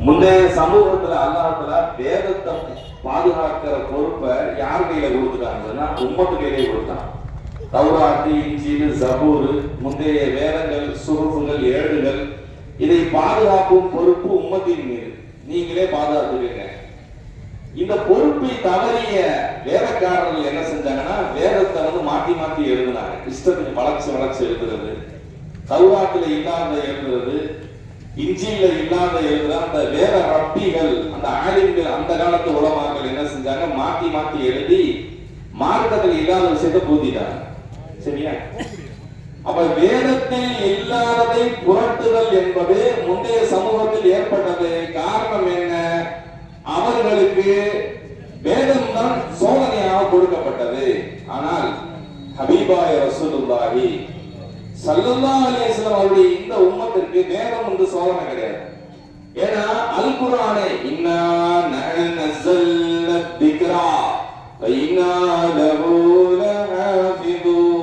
முந்தைய சமூகத்துல அல்லாஹ்வுல வேதத்தை பாதுகாக்கிற பொறுப்பை யார் கையில கொடுத்துட்டாங்கன்னா உம்மத்து கையிலே கொடுத்தான். தௌராத், இன்ஜீல், ஜபூர், முந்தைய வேதங்கள், சுஹுஃபுகள், ஏடுகள், இதை பாதுகாக்கும் பொறுப்பு உம்மத்தின் மீது. நீங்களே பாதுகாத்துக்கங்க. இந்த பொறுப்பை தவறிய வேதக்காரர்கள் என்ன செஞ்சாங்கன்னா வேதத்தை மாத்தி மாத்தி எழுதினாங்க. இஷ்டத்துக்கு வளர்ச்சி எழுதுறது, தௌராத்துல இல்லாத எழுதுறது, இஞ்சியில இல்லாத எழுதுற அந்த வேத ரப்பிகள், அந்த ஆலிம்கள், அந்த காலத்து உலமாக்கள் என்ன செஞ்சாங்க, மாத்தி மாத்தி எழுதி மார்க்கத்தில் இல்லாத விஷயத்தை பூத்திட்டாங்க. சரியா? அப்ப வேதத்தில் இல்லாததை புரட்டுதல் என்பது முந்தைய சமூகத்தில் ஏற்பட்டது. காரணம் என்ன? அவர்களுக்கு வேதம் தான் சோதனையாக கொடுக்கப்பட்டது. ஆனால் ஹபீபாய ரசூலுல்லாஹி ஸல்லல்லாஹு அலைஹி வஸல்லம் அவருடைய இந்த உம்மத்திற்கு வேதம் வந்து சோதனை கிடையாது. ஏன்னா அல் குர்ஆனை இன்னா நஸல்னா திக்ரா வ இன்னா லஹு லஹாஃபிதூன்,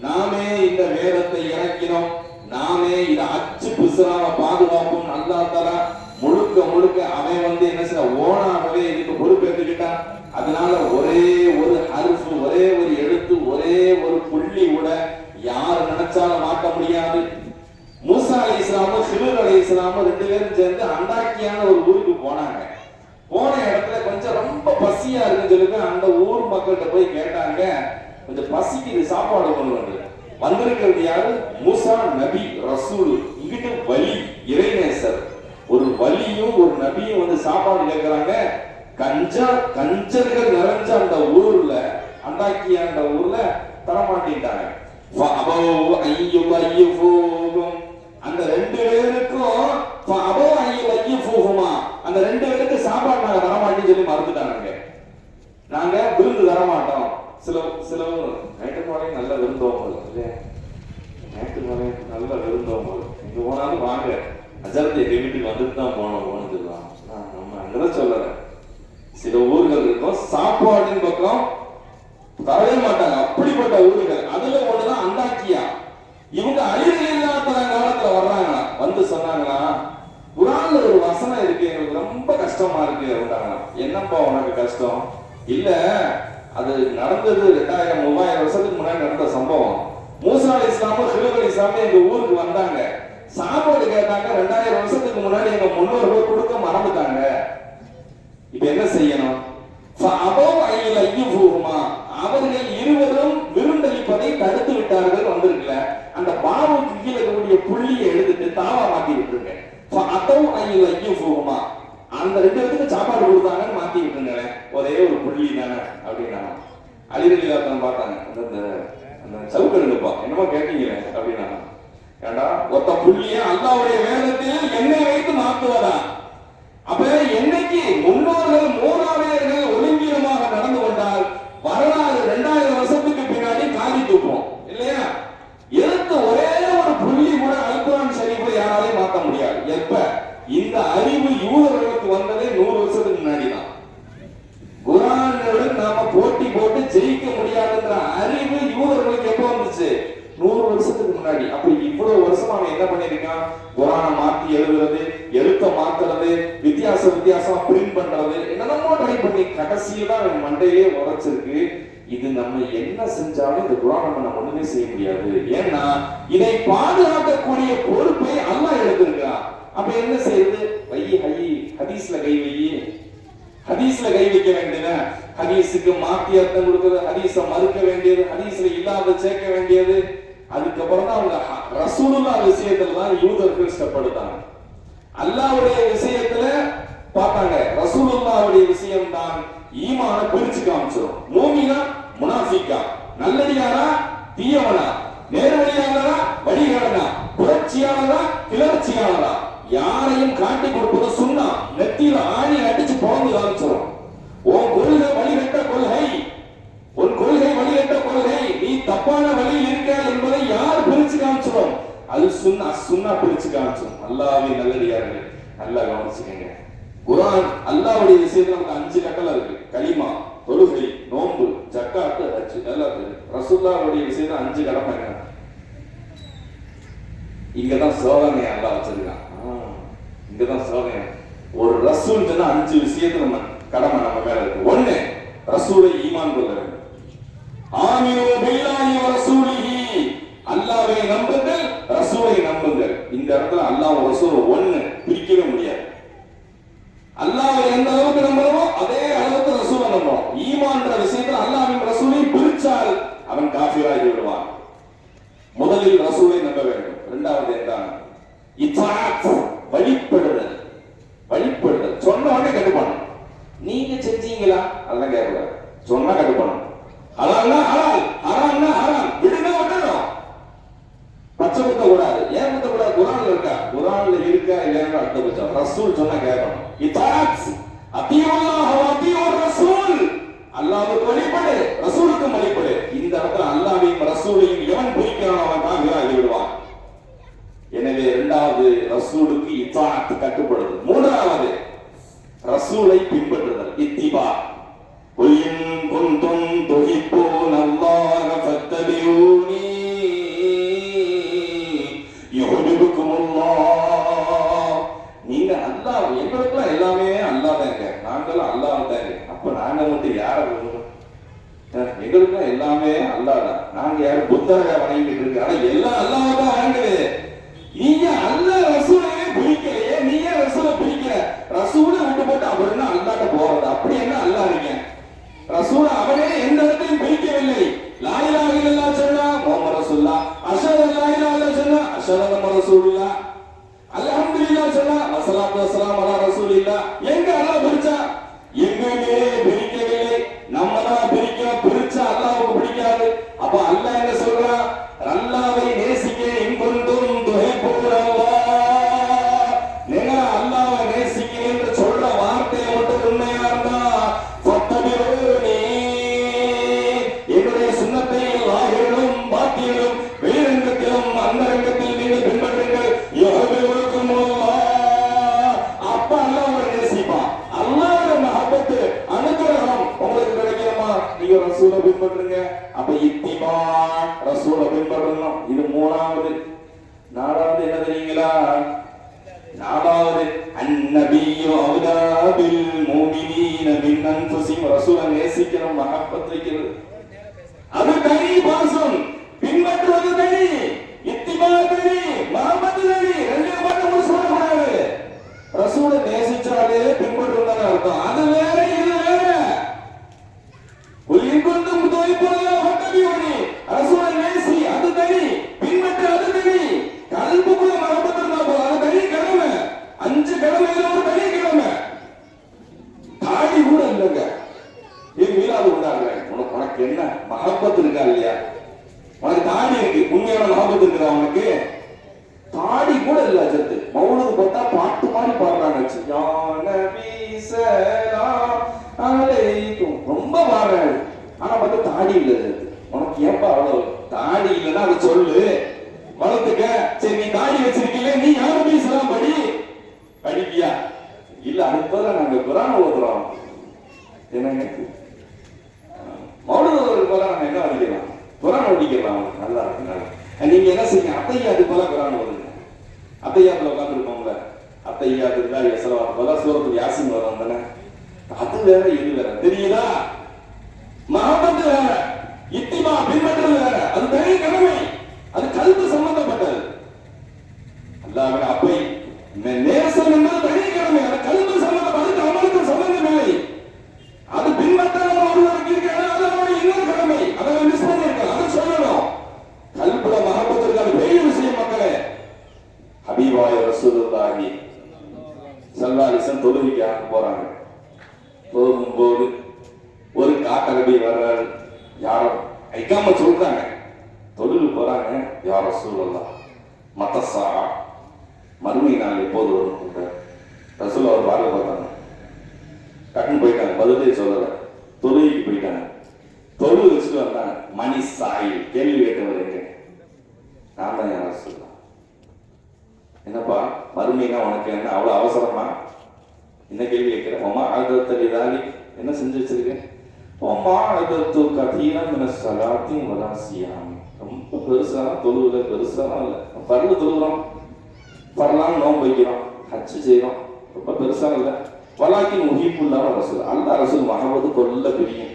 நாமே இந்த வேதத்தை இறக்கினோம், நாமே இதை அச்சு பிசுறாம பாதுகாப்போம். அல்லாஹ் தஆலா முழுக்க முழுக்க அவன் வந்து என்ன செய்ய ஓனாகவே இதுக்கு பொறுப்பேற்றுக்கிட்டான். அதனால ஒரே ஒரு ஹர்ஃப், ஒரே ஒரு எழுத்து, ஒரே ஒரு புள்ளி கூட யார் நினைச்சாலும் மாற்ற முடியாது. மூசா அலைஹிஸ்ஸலாமும் ஹிதர் அலைஹிஸ்ஸலாமும் ரெண்டு பேரும் சேர்ந்து அந்தாக்கியான ஒரு ஊருக்கு போனாங்க. போன இடத்துல கொஞ்சம் ரொம்ப பசியா இருக்குன்னு சொல்லிட்டு அந்த ஊர் மக்கள்கிட்ட போய் கேட்டாங்க, கொஞ்சம் பசிக்கு சாப்பாடு கொண்டு வந்து. வந்திருக்கிறது யாரு? மூசா நபி ரசூல். இங்கிட்டு வலி இறைநேசர், ஒரு வலியும் ஒரு நபியும் வந்து சாப்பாடு கேட்கிறாங்க. கஞ்சர்கள் நிறைஞ்ச அந்த ஊர்ல, அந்தாக்கிய அந்த ஊர்ல தரமாட்டிட்டாங்க. அந்த ரெண்டு பேருக்கும் அந்த ரெண்டு பேருக்கு சாப்பாடு நாங்க தரமாட்டேன்னு சொல்லி மறுத்துட்டாங்க. நாங்க விருந்து தரமாட்டோம். சில நைட்டு போலையும் நல்ல விருந்தோம், நைட்டு போலையும் நல்ல விருந்தோம், இங்க போனாலும் வாங்க அஜரத்தை எங்க வீட்டுக்கு வந்துட்டு தான் போனோம் சொல்லலாம். நம்ம அங்கதான் சொல்லல. சில ஊர்கள் இருக்கும் சாப்பாடின் பக்கம் தரவே மாட்டாங்க, அப்படிப்பட்ட ஊர்கள். அதுல ஒண்ணுதான் அந்தாக்கியா. இவங்க அழிவில்லாத காலத்துல வர்றாங்களா, வந்து சொன்னாங்களா, குர்ஆன்ல ஒரு வசனம் இருக்கு, எங்களுக்கு ரொம்ப கஷ்டமா இருக்கு அப்படின்னாங்களா. என்னப்பா உனக்கு கஷ்டம்? இல்ல, அது நடந்தது 2000-3000 வருஷத்துக்கு முன்னாடி நடந்த சம்பவம். மூசா அலைஹிஸ்ஸலாமும் ஹிதர் அலைஹிஸ்ஸலாமும் எங்க ஊருக்கு வந்தாங்க, சாப்பாடு கேட்டாங்க. 2000 வருஷத்துக்கு முன்னாடி எங்க முன்னோர்கள் கொடுக்க மறந்துட்டாங்க. இப்ப என்ன செய்யணும்? அவர்கள் இருவரும் விருந்தளிப்பதை தடுத்து விட்டார்கள். வந்திருக்கல அந்த பாவத்துக்கு கீழே இருக்கக்கூடிய புள்ளியை எடுத்துட்டு தாவா மாத்தி விட்டுருங்க. அந்த ரெண்டு பேருக்கு சாப்பாடு கொடுத்தாங்கன்னு மாத்தி விட்டுருங்க. ஒரே ஒரு புள்ளி தானே அப்படின்னா அலிரலியாத்தான் பார்த்தாங்க. அந்த சவுக்கல் இருப்பா என்னமோ கேட்டீங்களே அப்படின்னா, ஏண்டா ஒத்த புள்ளிய அல்லாஹ்வுடைய வேதத்தில் என்னை வைத்து மாற்றுவதா? அப்ப என்னைக்கு முன்னோர்கள் மூதாதையர்கள் ஒழுங்கீனமாக நடந்து கொண்டால் வரலாறு 2000 வருஷத்துக்கு பின்னாடி காதி தூப்போம் இல்லையா? எடுத்து ஒரே ஒரு புள்ளி கூட அல் குர்ஆன் ஷரீஃபை யாராலையும் மாற்ற முடியாது. எப்ப இந்த அறிவு யூதர்களுக்கு வந்ததே 100 வருஷத்துக்கு முன்னாடி தான். குர்ஆனுடன் நாம போட்டி போட்டு ஜெயிக்க முடியாதுன்ற அறிவு யூதர்களுக்கு எப்ப வந்துச்சு? 100 வருஷத்துக்கு முன்னாடி. அப்ப இவ்வளவு வருஷமா அவன் என்ன பண்ணிருக்கான்? குர்ஆனை மாத்தி எழுதுறது, எழுத்த மாத்துறது, வித்தியாசமா பிரிண்ட் பண்றது, என்னென்னமோ ட்ரை பண்ணி கடைசியில அவன் மண்டையிலே உரைச்சிருக்கு. இது நம்ம என்ன செஞ்சாலும் இந்த குர்ஆனை நம்ம ஒண்ணுமே செய்ய முடியாது. ஏன்னா இதை பாதுகாக்கக்கூடிய பொறுப்பை அல்லாஹ் எடுத்திருக்கான். அப்ப என்ன செய்யுது? ஹதீஸ்ல கை வையி, ஹதீஸ்ல கை வைக்க வேண்டியது, ஹதீஸுக்கு மாத்தி அர்த்தம் கொடுக்கிறது, ஹதீஸ மறுக்க வேண்டியது, ஹதீஸ்ல இல்லாத சேர்க்க வேண்டியது. அதுக்கப்புறம் தான் அவங்க ரசூலுல்லாஹ் விஷயத்துல தான் யூதர்கள் ஸ்டெப்படுத்தாங்க. அல்லாஹ்வுடைய விஷயத்துல பார்த்தாங்க, ரசூலுல்லாஹ்வுடைய விஷயம் தான் ஈமான பிரிச்சு காமிச்சிடும். மூமினா முனாஃபிகா, நல்லடியாரா தீயவனா, நேர்வழியாளரா வழிகாடனா, புரட்சியாளரா கிளர்ச்சியாளரா, யாரையும் காட்டி கொடுப்பது சுன்னா. நெத்தியில ஆணி அடிச்சு பொழந்து காமிச்சிடும். உன் கொள்கை வழிகட்ட கொள்கை, உன் கொள்கை வழிகட்ட கொள்கை, நீ தப்பான வழியில் இருக்க என்பதை யார் பிரிச்சு காமிச்சிடும்? அது சுன்னா பிரிச்சு காமிச்சிடும். அல்லாஹ்வின் நல்லடியார்களே நல்லா கவனிச்சுக்கங்க. குர்ஆன் அல்லாஹ்வுடைய விஷயத்துல நமக்கு 5 கட்டளை இருக்கு. கலிமா, தொழுகை, நோன்பு, ஜக்காத், ஹஜ், எல்லாம் இருக்கு. ரசூலுல்லாஹ்வுடைய விஷயத்துல 5 கடமை. இங்கதான் சோதனை அல்லாஹ் வச்சிருக்கான். இங்கதான் சொல்றேன், ஒரு ரசூல் சொன்னா 5 விஷயத்துல நம்ம கடமை நம்ம மேல இருக்கு. 1, ரசூலை ஈமான் கொள்ள வேண்டும். ஆமினு பில்லாஹி வ ரசூலிஹி, அல்லாஹ்வை நம்புங்கள், ரசூலை நம்புங்கள். இந்த இடத்துல அல்லாஹ் ரசூல் 1 பிரிக்கவே முடியாது. அல்லாஹ்வை எந்த அளவுக்கு நம்புறோமோ அதே அளவுக்கு ரசூலை நம்புறோம். ஈமான்ற விஷயத்துல அல்லாஹ்வின் ரசூலை பிரிச்சால் அவன் காஃபிராகி விடுவான். முதலில் ரசூலை நம்ப வேண்டும். இரண்டாவது என்ன? இத்தாத், வழிபடுதல். வழிபடுதல் சொன்ன உடனே கட்டுப்படணும். நீங்க செஞ்சீங்களா அதெல்லாம் கேட்கக்கூடாது, சொன்னா கட்டுப்படணும். ஹலால்னா ஹலால், ஹராம்னா ஹராம், விடுனா விடணும். பச்சை குத்த கூடாது. ஏன் குத்த கூடாது? குர்ஆன்ல இருக்கா? குர்ஆன்ல இருக்கா இல்லையா? அடுத்த பட்சம் ரசூல் சொன்னா கேட்கணும். இத்தாத், அத்தியுல்லாஹ் வ அத்தியுர் ரசூல், அல்லாஹ்வுக்கு வழிபடு, ரசூலுக்கு வழிபடு. இந்த இடத்துல அல்லாஹ்வையும் ரசூலையும் எவன் பிரிக்கிறானோ அவன் காஃபிராகி விடுவான். எனவே இரண்டாவது ரசூலுக்கு இத்தாத், கட்டுப்படுது. மூன்றாவது ரசூலை பின்பற்றுதல், இத்திபா. குல் இன் குன்தும் துஹிப்பூனல்லாஹ ஃபத்தபிஊனி யுஹிப்புக்குமுல்லாஹ். நீங்க அல்லாஹ், எங்களுக்குலாம் எல்லாமே அல்லாஹ் தாங்க, நாங்களும் அல்லாஹ் தாங்க. அப்ப நாங்க மட்டும் யார விரும்புறோம்? எங்களுக்குலாம் எல்லாமே அல்லாஹ் தான். நாங்க யாரும் புத்தரை வணங்கிட்டு இருக்கு, ஆனா எல்லாம் அல்லாஹ் தான் வணங்குது. நீங்க அல்லாஹ் ரசூலையே பிடிக்கலையே, நீங்க ரசூலை பிடிக்கல. ரசூலை விட்டு போட்டு அவர் என்ன அல்லாஹ்ட்ட போறது? அப்படி என்ன அல்லாஹ் இருக்கீங்க? ரசூலை அவனே எந்த இடத்தையும் பிடிக்கவில்லை. லா இலாஹ இல்லல்லாஹ் சொன்னா முஹம்மது ரசூலுல்லாஹ், அஷ்ஹது அல்லா இலாஹ இல்லல்லாஹ் சொன்னா அஷ்ஹது அன்ன ரசூலுல்லாஹ், அல்ஹம்துலில்லாஹ் சொன்னா வஸ்ஸலாத்து வஸ்ஸலாமு அலா ரசூலில்லாஹ். எங்க அல்லாஹ் பிரிச்சா? எங்கேயுமே பிரிக்கவில்லை. நம்ம தான் பிரிக்கிறோம். பிரிச்சா அல்லாஹ்வுக்கு பிடிக்காது. அப்ப அல்லாஹ் என்ன சொல்றான்? அல்லாஹ்வை நேசிக்க, இன் குன்தும் துஹிப்பூனல்லாஹ், நீங்க அல்லாஹ்வை நேசிக்கிறீங்க என்று சொல்ற வார்த்தையை மட்டும் உண்மையா இருந்தா ஃபத்தபிஊனி, என்னுடைய சுன்னத்தை லாஹிரிலும் பாத்தியிலும் வெளிரங்கத்திலும் அந்தரங்கத்தில் நீங்கள் பின்பற்றுங்கள். யுஹிப்புக்குமுல்லாஹ், அப்ப அல்லாஹ்வை நேசிப்பான். அல்லாஹ்வுடைய மஹப்பத், அனுகிரகம் உங்களுக்கு கிடைக்குமா? நீங்க ரசூலை பின்பற்றுங்க. அப்ப இத்திபா, ரசூலை பின்பற்றணும். இது மூணாவது. நாலாவது என்ன தெரியுங்களா? நாலாவது அன்னபியு அவுலா பில் முஃமினீன மின் அன்ஃபுஸிஹிம், ரசூலை நேசிக்கணும், மஹப்பத் வைக்கிறது. அது தனி பாசம். பின்பற்றுவது தனி, இத்திபா தனி, மஹப்பத் தனி. ரெண்டு மட்டும் சொல்லக்கூடாது. ரசூலை நேசிச்சாலே பின்பற்றுவதுன்னு அர்த்தம். அது வேற, இது வேற. குல் இன் குன்தும் துஹிப்பூனல்லாஹ ஃபத்தபிஊனி, ரசூலை நேசி, அது தனி. பின்பற்று, அது தனி. கல்புக்குள்ள மஹப்பத் இருந்தா போதும், அது தனி கடமை. 5 கடமையில ஒரு தனி கடமை. தாடி கூட இல்லைங்க. இது மீளாது உண்டாடுறேன். உனக்கு என்ன மஹப்பத் இருக்கா இல்லையா? உனக்கு தாடி இருக்கு, உண்மையான மஹப்பத் இருக்குதா உனக்கு? தாடி கூட இல்ல. அஜத்து மௌலூத் போட்டா பாட்டு மாதிரி பாடுறாங்க. யா நபி ஸலாம் அலைக்கும் ரொம்ப பாடுறாங்க. ஆனா பார்த்தா தாடி இல்ல. அஜத்து உனக்கு ஏப்பா அவ்வளவு தாடி இல்லைன்னா அதை சொல்லு, வளர்த்துக்க. சரி, நீ தாடி வச்சிருக்கீங்க, நீ யா நபி ஸலாம் படி. படிப்பியா? இல்ல, அதுக்கு நாங்க குர்ஆன் ஓதுறோம். என்னங்க மௌலூத் ஓதுறதுக்கு போல நாங்க என்ன வடிக்கலாம்? குர்ஆன் ஓதிக்கலாம். நல்லா இருக்கு. நீங்க என்ன செய்யுங்க, அத்தையாத்து போல குர்ஆன் ஓதுங்க. அத்தையாத்துல உட்கார்ந்துருப்போம்ல, அத்தையாத்து தான் யஸலவாத் போல சூரத்துல் யாசீன் வரும் தானே. அது வேற, இது வேற. தெரியுதா? மஹப்பத் வேற, இத்திபா பின்பற்றுவது வேற. அது தனி கடமை. அது கல்பு சம்பந்தப்பட்டது. அல்லாஹ்வின் அப்பை நேசம் என்பது தனி கடமை. அது கல்பு சம்பந்தப்பட்டது, அமலுக்கு சம்பந்தம் இல்லை. அது பின்பற்றாமல் ஒருவருக்கு இருக்கிறது, அது அவருடைய இன்னொரு கடமை. அதை மிஸ் பண்ணிருக்கலாம், அதை சொல்லணும். கல்புல மஹப்பத் இருக்காது, பெரிய விஷயம் மக்களே. ஹபீபாய ரசூலுல்லாஹி ஸல்லல்லாஹு அலைஹி வஸல்லம் தொழுகைக்கு போறாங்க. போகும்போது ஒரு காக்கரபி வர்றாரு. யாரோ ஐகாம சொல்றாங்க, தொழுகு போறாங்க. யா ரசூலுல்லாஹ் மத்தஸா, மறுமை நாள் எப்போது வரும்? ரசூல் அவர் பார்வை பார்த்தாங்க, டக்குன்னு போயிட்டாங்க, பதிலே சொல்லல. தொழுகைக்கு போயிட்டாங்க. தொழு வச்சுட்டு வந்தாங்க. மணி சாய் கேள்வி கேட்டவர் எங்க? நான் தான் யா ரசூலுல்லாஹ். என்னப்பா மறுமைனா உனக்கு என்ன அவ்வளவு அவசரமா? என்ன கேள்வி கேட்கிறேன்? அம்மா ஆதத்தல் இதாலி, என்ன செஞ்சு வச்சிருக்கேன்? அம்மா ஆதத்து கதீரன் ஸலாத்தின் வலா சியாம், ரொம்ப பெருசாலாம் தொழுவுல, பெருசாலாம் இல்லை. பரல தொழுகிறோம், பரலாம் நோன்பு வைக்கிறோம், ஹஜ் செய்யறோம், ரொம்ப பெருசா இல்லை. வலாக்கின் முஹிப்புல்லாஹ் ரசூல், அல்லாஹ் ரசூல் முஹம்மது கொல்ல பிரியும்.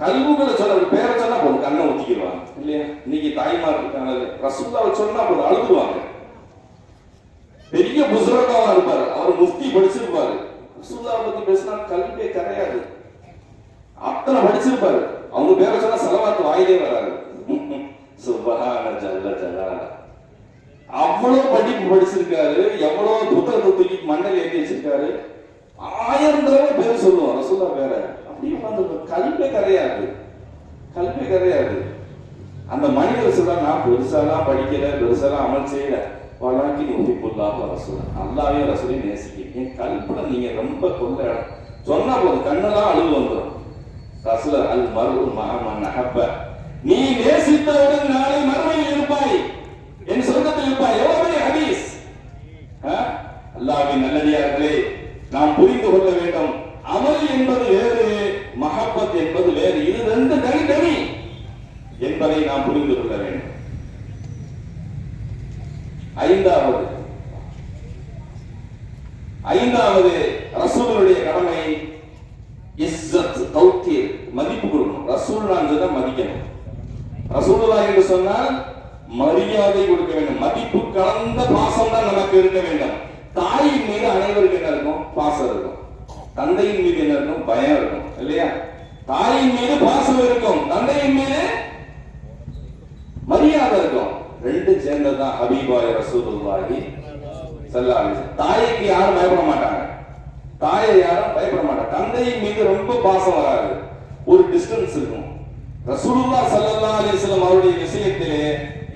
கல்புகளை சொல்ல பேரை சொன்னா போதும் கண்ணை ஊத்திக்கிடுவாங்க இல்லையா? இன்னைக்கு தாய்மார் இருக்காங்க, ரசூல்லாவை சொன்னா போதும் அழுதுருவாங்க. பெரிய புஸ்ரகாவா இருப்பாரு, அவர் முஃப்தி படிச்சிருப்பாரு, ரசூல்லாவை பத்தி பேசினா கல்வியே கரையாது. அத்தனை படிச்சிருப்பாரு, அவங்க பேரை சொன்னா செலவாத்து வாயிலே வராது. சுபஹான ஜல்ல ஜலால. அவ்வளவு படிப்பு படிச்சிருக்காரு, எவ்வளவு புத்தகத்தை தூக்கி மண்டல் ஏற்றி வச்சிருக்காரு. 1000 தடவை பேர் சொல்லுவோம் ரசூல்லா பேர. அப்படியே கல்வே கரையாது, கல்வே கரையாது. அந்த மனிதர் சொல்ற, நான் பெருசாலாம் படிக்கல, பெருசாலாம் அமல் செய்யல, வலாக்கி முஹிப்புல்லாஹ் ரசூல், அல்லாஹ்வையும் ரசூலையும் நேசிக்கிறேன். என் கல்புல நீங்க ரொம்ப கொள்ள இடம் சொன்னா போதும் கண்ணெல்லாம் அழுது வந்துடும். ரசூல் அல் மர்உ மஅ மன் அஹப்ப, நீ நேசித்தவுடன் நாளை மறுமையில் இருப்பாய், என் சொர்க்கத்தில் இருப்பாய். எவ்வளவு பெரிய ஹதீஸ்! அல்லாஹ்வின் நல்லடியார்களே, நாம் புரிந்து கொள்ள வேண்டும், அமல் என்பது வேறு, மஹப்பத் என்பது வேறு. இது ரெண்டு தனித்தனி என்பதை நாம் புரிந்து கொள்ள வேண்டும். ஐந்தாவது ரசூலுடைய கடமை இஸ்ஸத், தௌகீர், மதிப்பு கொடுக்கணும். ரசூலுல்லாஹ் சொன்னா மதிக்கணும். ரசூலுல்லாஹ் என்று சொன்னால் மரியாதை கொடுக்க வேண்டும். மதிப்பு கலந்த பாசம் தான் நமக்கு இருக்க வேண்டும். தாயின் மீது அனைவருக்கு என்ன இருக்கும்? பாசம் இருக்கும். தந்தையின் மீது என்ன இருக்கும்? பயம் இருக்கும் இல்லையா? தாயின் மீது பாசம் இருக்கும், தந்தையின் மீது மரியாதை இருக்கும். ரெண்டு சேர்ந்ததுதான் ஹபீபாய் ரசூலுல்லாஹி ஸல்லல்லாஹு அலைஹி வஸல்லம். தாய்க்கு யாரும் பயப்பட மாட்டாங்க, தாயை யாரும் பயப்பட மாட்டாங்க. தந்தையின் மீது ரொம்ப பாசம் வராது, ஒரு டிஸ்டன்ஸ் இருக்கும். ரசூலுல்லாஹ் ஸல்லல்லாஹு அலைஹி வஸல்லம் அவருடைய விஷயத்திலே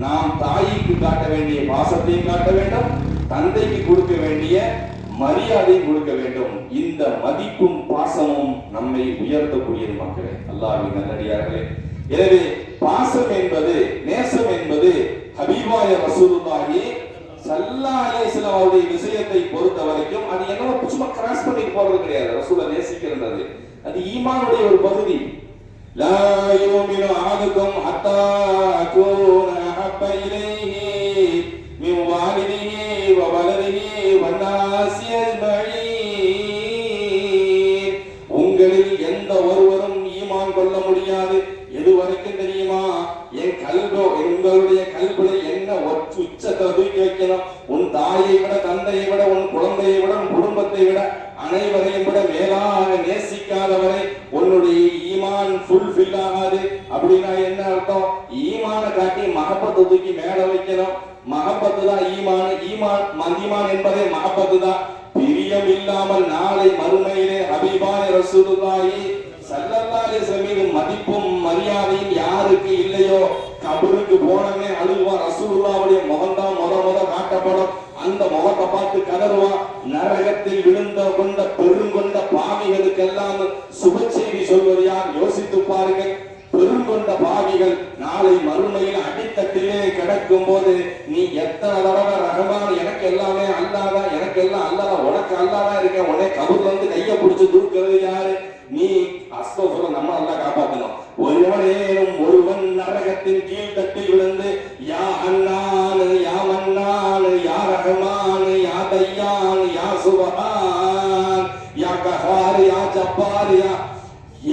நாம் தாய்க்கு காட்ட வேண்டிய பாசத்தையும் காட்ட வேண்டும், தந்தைக்கு கொடுக்க வேண்டிய மரியாதையும் கொடுக்க வேண்டும். இந்த மதிப்பும் பாசமும் நம்மை உயர்த்தக்கூடியது மக்களே, அல்லாஹ்வின் நல்லடியார்களே. எனவே பாசம் என்பது, நேசம் என்பது ஹபீபாய ரசூலுல்லாஹி ஸல்லல்லாஹு அலைஹி வஸல்லம் அவருடைய விஷயத்தை பொறுத்த வரைக்கும் அது என்னவோ சும்மா கிராஸ் பண்ணிட்டு போறது கிடையாது. ரசூலை நேசிக்கிறது அது ஈமானுடைய ஒரு பகுதி. லா யுமினு அஹதுக்கும் ஹத்தா அகூன அஹப்ப இலைஹி மின் வாலிதிஹி வ வலதிஹி வன்னாஸி அஜ்மஈன். உங்களில் எந்த ஒருவரும் ஈமான் கொள்ள முடியாது. எது வரைக்கும் தெரியுமா? என் கல்வோ, உங்களுடைய கல்வில என்ன உச்சத்தை தூக்கி வைக்கணும். உன் தாயை விட, தந்தையை விட, உன் குழந்தையை விட, உன் குடும்பத்தை விட, அனைவரையும் விட மேலாக நேசிக்காதவரை உன்னுடைய ஈமான் ஃபுல்ஃபில் ஆகாது. அப்படின்னா என்ன அர்த்தம்? ஈமான காட்டி மஹப்பத்தை தூக்கி மேல வைக்கணும். மஹப்பத்து தான் ஈமான். ஈமான் என்பதே மஹப்பத்து தான். பிரியம் இல்லாமல் நாளை மறுமையிலே ஹபீபாய ரசூலுல்லாஹி ஸல்லல்லாஹு அலைஹி வஸல்லம் மீது மதிப்பும் மரியாதையும் யாருக்கு இல்லையோ, கபருக்கு போனவே அழுவான். ரசூலுல்லாஹ்வுடைய முகம்தான் முத காட்டப்படும். அந்த முகத்தை பார்த்து கதறுவான். நரகத்தில் விழுந்த கொண்ட பெருங்கொண்ட பாவிகளுக்கெல்லாம் சுப செய்தி சொல்வது யார்? யோசித்து பாருங்கள். பெருங்கொண்ட பாவிகள் நாளை மறுமையில் அடித்தட்டிலே கிடக்கும் போது நீ எத்தனை தடவை ரஹ்மான் எனக்கு எல்லாமே அல்லாதான், எனக்கு எல்லாம் அல்லாதான், உனக்கு அல்லாதான் இருக்கேன், உடனே கபூர்ல இருந்து கையை பிடிச்சு தூக்குறது யாரு? நீ. அஸ்தோஃபிருல்லாஹ், நம்ம அல்லாஹ் காப்பாத்தணும். ஒருவன் நரகத்தின் கீழ் தட்டி விழுந்து யா அன்னான் யா மன்னான் யா ரஹ்மான் யா தய்யான் யா சுப்ஹான் யா கஹார் யா ஜப்பார் யா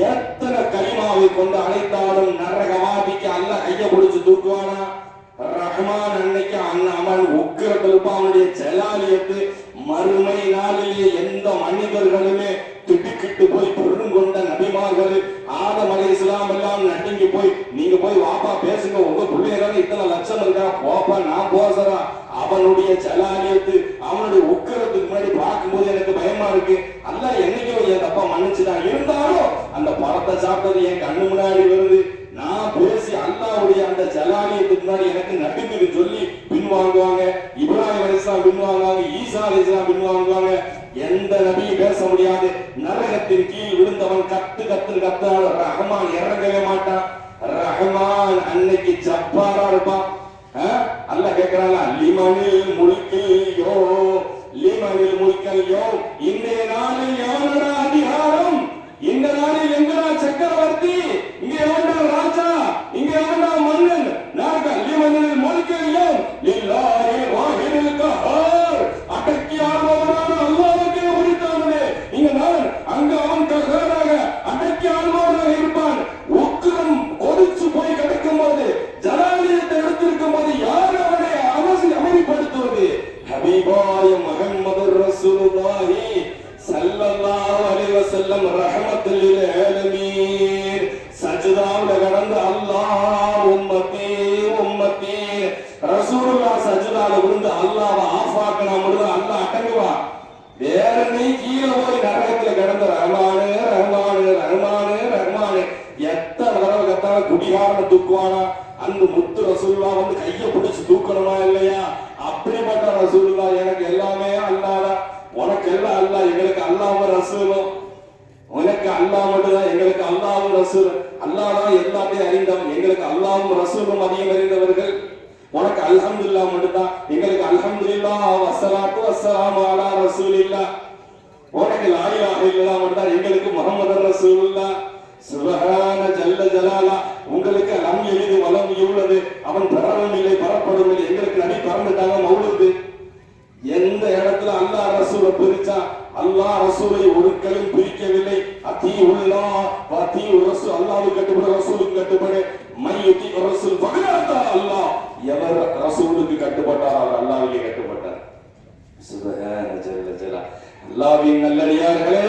எத்தனை கலிமாவை கொண்டு அழைத்தாலும் நரகவாதிக்கு அல்லாஹ் கையை பிடிச்சு தூக்குவானா? ரஹ்மான் அன்னைக்கு அவன் உக்கிரத்திருப்பான். அவனுடைய ஜலாலியத்து மறுமை நாளிலே எந்த மனிதர்களுமே திடுக்கிட்டு போய் பெருங்கொண்ட நபிமார்கள் ஆதம் அலைஹிஸ்ஸலாம் எல்லாம் நடுங்கி போய், நீங்க போய் வாப்பா பேசுங்க, உங்க பிள்ளைங்க இத்தனை லட்சம் இருக்கா, போப்பா நான் போசறா. அவனுடைய ஜலாலியத்து, அவனுடைய உக்கிரத்துக்கு முன்னாடி பார்க்கும்போது எனக்கு பயமா இருக்கு. அல்லாஹ் என்னைக்கோ என் தப்பா மன்னிச்சுதான், இருந்தாலும் அந்த பழத்தை சாப்பிட்டது என் கண்ணு முன்னாடி வருது. நான் பேசி அல்லாஹ்வுடைய அந்த ஜலாலியத்துக்கு முன்னாடி எனக்கு நடுங்குது சொல்லி பின்வாங்குவாங்க. இப்ராஹிம் அலைஹிஸ்ஸலாம் பின்வாங்குவாங்க, ஈசா அலைஹிஸ்ஸலாம் பின்வாங்குவாங்க. எந்த நபியும் பேச முடியாது. நரகத்தின் கீழ் விழுந்தவன் கத்தான ரஹ்மான் இறங்கவே மாட்டான். ரஹ்மான் அன்னைக்கு ஜப்பாரா இருப்பான். அல்லாஹ் கேக்குறாங்க, லிமனில் முல்கில் யோ லிமனில் முல்கில் யோ, இன்றைய நாளில் யாருடைய அதிகாரம்? இந்த நாளில் எங்கடா சக்கரவர்த்தி? இங்க எவன்டா ராஜா? இங்க எவன்டா மன்னன்? நாங்கள் லிமனில் முல்கில் யோ லில்லாஹி வாஹிதுல் கஹார், அடக்கியா ரசூலுல்லாஹி ஸல்லல்லாஹு அலைஹி வஸல்லம் ரஹ்மத்துல் லில் ஆலமீன். சஜ்தாவுல கடந்து அல்லாஹ் உம்மத்தி உம்மத்தி ரசூலுல்லாஹ் சஜ்தால விழுந்து அல்லாஹ்வை ஆஃபாக்கனா முடிஞ்சா அல்லாஹ் அடங்குவா. வேற நீ கீழே போய் நரகத்துல கடந்த ரஹ்மானு ரஹ்மானு ரஹ்மானு ரஹ்மானு எத்தனை தடவை கத்தால குடிகாரனை தூக்குவானா? அந்த முத்து ரசூலுல்லாஹ் வந்து கையை பிடிச்சு தூக்கணுமா இல்லையா? அப்படிப்பட்ட ரசூலுல்லாஹ் எனக்கு எல்லாமே அல்லாஹ், உனக்கு எல்லாம் அல்லாஹ், எங்களுக்கு அல்லாஹ்வும் ரசூலும். உனக்கு அல்லாஹ் மட்டும்தான், எங்களுக்கு அல்லாஹ்வும் ரசூல். அல்லாஹ் தான் எல்லாத்தையும் அறிந்தவன், எங்களுக்கு அல்லாஹ்வும் ரசூலும் அதிகம் அறிந்தவர்கள். உனக்கு அல்ஹம்துலில்லாஹ் மட்டும்தான், எங்களுக்கு அல்ஹம்துலில்லாஹ் வஸ்ஸலாத்து வஸ்ஸலாமு அலா ரசூலில்லாஹ். உனக்கு லா இலாஹ இல்லல்லாஹ் மட்டும்தான், எங்களுக்கு முஹம்மது ரசூலுல்லாஹ். சுப்ஹான ஜல்ல ஜலாலா. உங்களுக்கு லம் எளிது வலம் இவ்வளவு, அவன் பெறவும் இல்லை பெறப்படும் இல்லை. எங்களுக்கு நபி பறந்துட்டாங்க மௌலூது. எந்த இடத்துல அல்லாஹ் ரசூலை பிரிச்சா? அல்லாஹ் ரசூலை ஒரு கலும் பிரிக்கவில்லை. அத்தீஉல்லாஹ் வ அத்தீஉர் ரசூல். அல்லாஹ்வுக்கு கட்டுப்படு, ரசூலுக்கு கட்டுப்படு. மையுதி ரசூல் ஃபகத் அல்லாஹ். எவர் ரசூலுக்கு கட்டுப்பட்டார் அவர் அல்லாஹ்வுக்கு கட்டுப்பட்டார். சுப்ஹான ஜல்ல ஜலாலா. அல்லாஹ்வின் நல்லடியார்களே,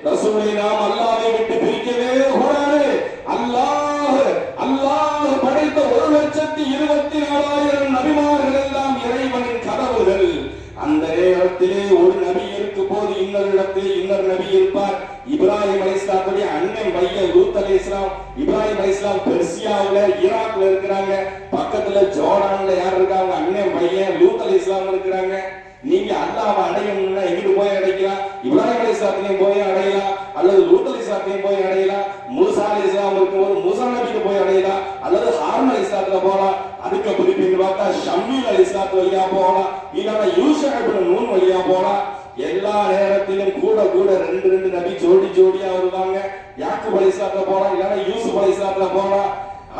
ரசூலை நாம் அல்லாஹ்வை விட்டு பிரிக்கவே கூடாது. அல்லாஹ் படைத்த 1,24,000 நபிமார்கள் எல்லாம் இறைவனின் கதவுகள். அந்த நேரத்திலே ஒரு நபி இருக்கும் போது இன்னொரு இடத்திலே இன்னொரு நபி இருப்பார். இப்ராஹிம் அலைஹிஸ்ஸலாத்துடைய அண்ணன் பையன் லூத் அலைஹிஸ்ஸலாம். இப்ராஹிம் அலைஹிஸ்ஸலாம் பெர்சியாவுல ஈராக்ல இருக்கிறாங்க. பக்கத்துல ஜோர்டான்ல யார் இருக்காங்க? அண்ணன் பையன் லூத் அலைஹிஸ்ஸலாம் இருக்கிறாங்க. நீங்க அல்லாஹ்வை அடையணும்னா எங்கிட்டு போய் அடைக்கலாம்? இப்ராஹிம் அலைஹிஸ்ஸலாத்தையும் போய் அடையலாம், அல்லது லூத் அலைஹிஸ்ஸலாத்தையும் போய் அடையலாம். மூசா அலைஹிஸ்ஸலாம் இருக்கும்போது மூசா நபிக்கு போய் அடையலாம், அல்லது ஹாரூன் அலைஹிஸ்ஸலாத்துல போகலாம். அதுக்கு பிடிப்பின்னு பார்த்தா ஷம்மீல் அலைஹிஸ்ஸலாத்து வழியா போகலாம், இல்லைன்னா யூஷா இப்னு நூன் வழியா போகலாம். எல்லா நேரத்திலும் கூட கூட ரெண்டு நபி ஜோடியா வருவாங்க. யாக்கூப் அலைஹிஸ்ஸலாத்துல போகலாம், இல்லைன்னா யூசுப் அலைஹிஸ்ஸலாத்துல போகலாம்.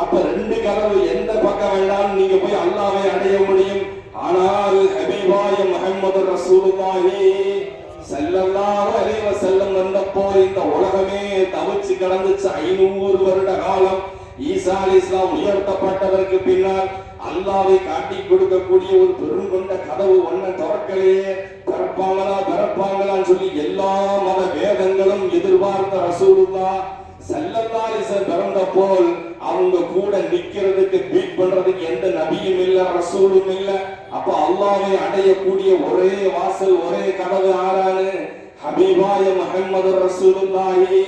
அப்ப ரெண்டு கதவு, எந்த பக்கம் வேண்டாலும் நீங்க போய் அல்லாஹ்வை அடைய முடியும். ஆனால் ஹபீபாய முஹம்மது ரசூலுல்லாஹி ஸல்லல்லாஹு அலைஹி வஸல்லம் வந்தப்போ இந்த உலகமே தவிச்சு கடந்துச்சு. 500 வருட காலம். ஈசா அலைஹிஸ்ஸலாம் உயர்த்தப்பட்டதற்கு பின்னால் அல்லாஹ்வை காட்டி கொடுக்கக்கூடிய ஒரு பெருங்கொண்ட கதவு ஒன்ன திறக்கலையே. பிறப்பாங்களான்னு சொல்லி எல்லா மத வேதங்களும் எதிர்பார்த்த ரசூலுல்லாஹ் ஸல்லல்லாஹு அலைஹி வஸல்லம் பிறந்த போல் அவங்க கூட நிக்கிறதுக்கு பீட் பண்றதுக்கு எந்த நபியும் இல்ல, ரசூலும் இல்ல. அப்ப அல்லாஹ்வை அடையக்கூடிய ஒரே வாசல், ஒரே கதவு ஆரானு? ஹபீபாய முஹம்மது ரசூலுல்லாஹி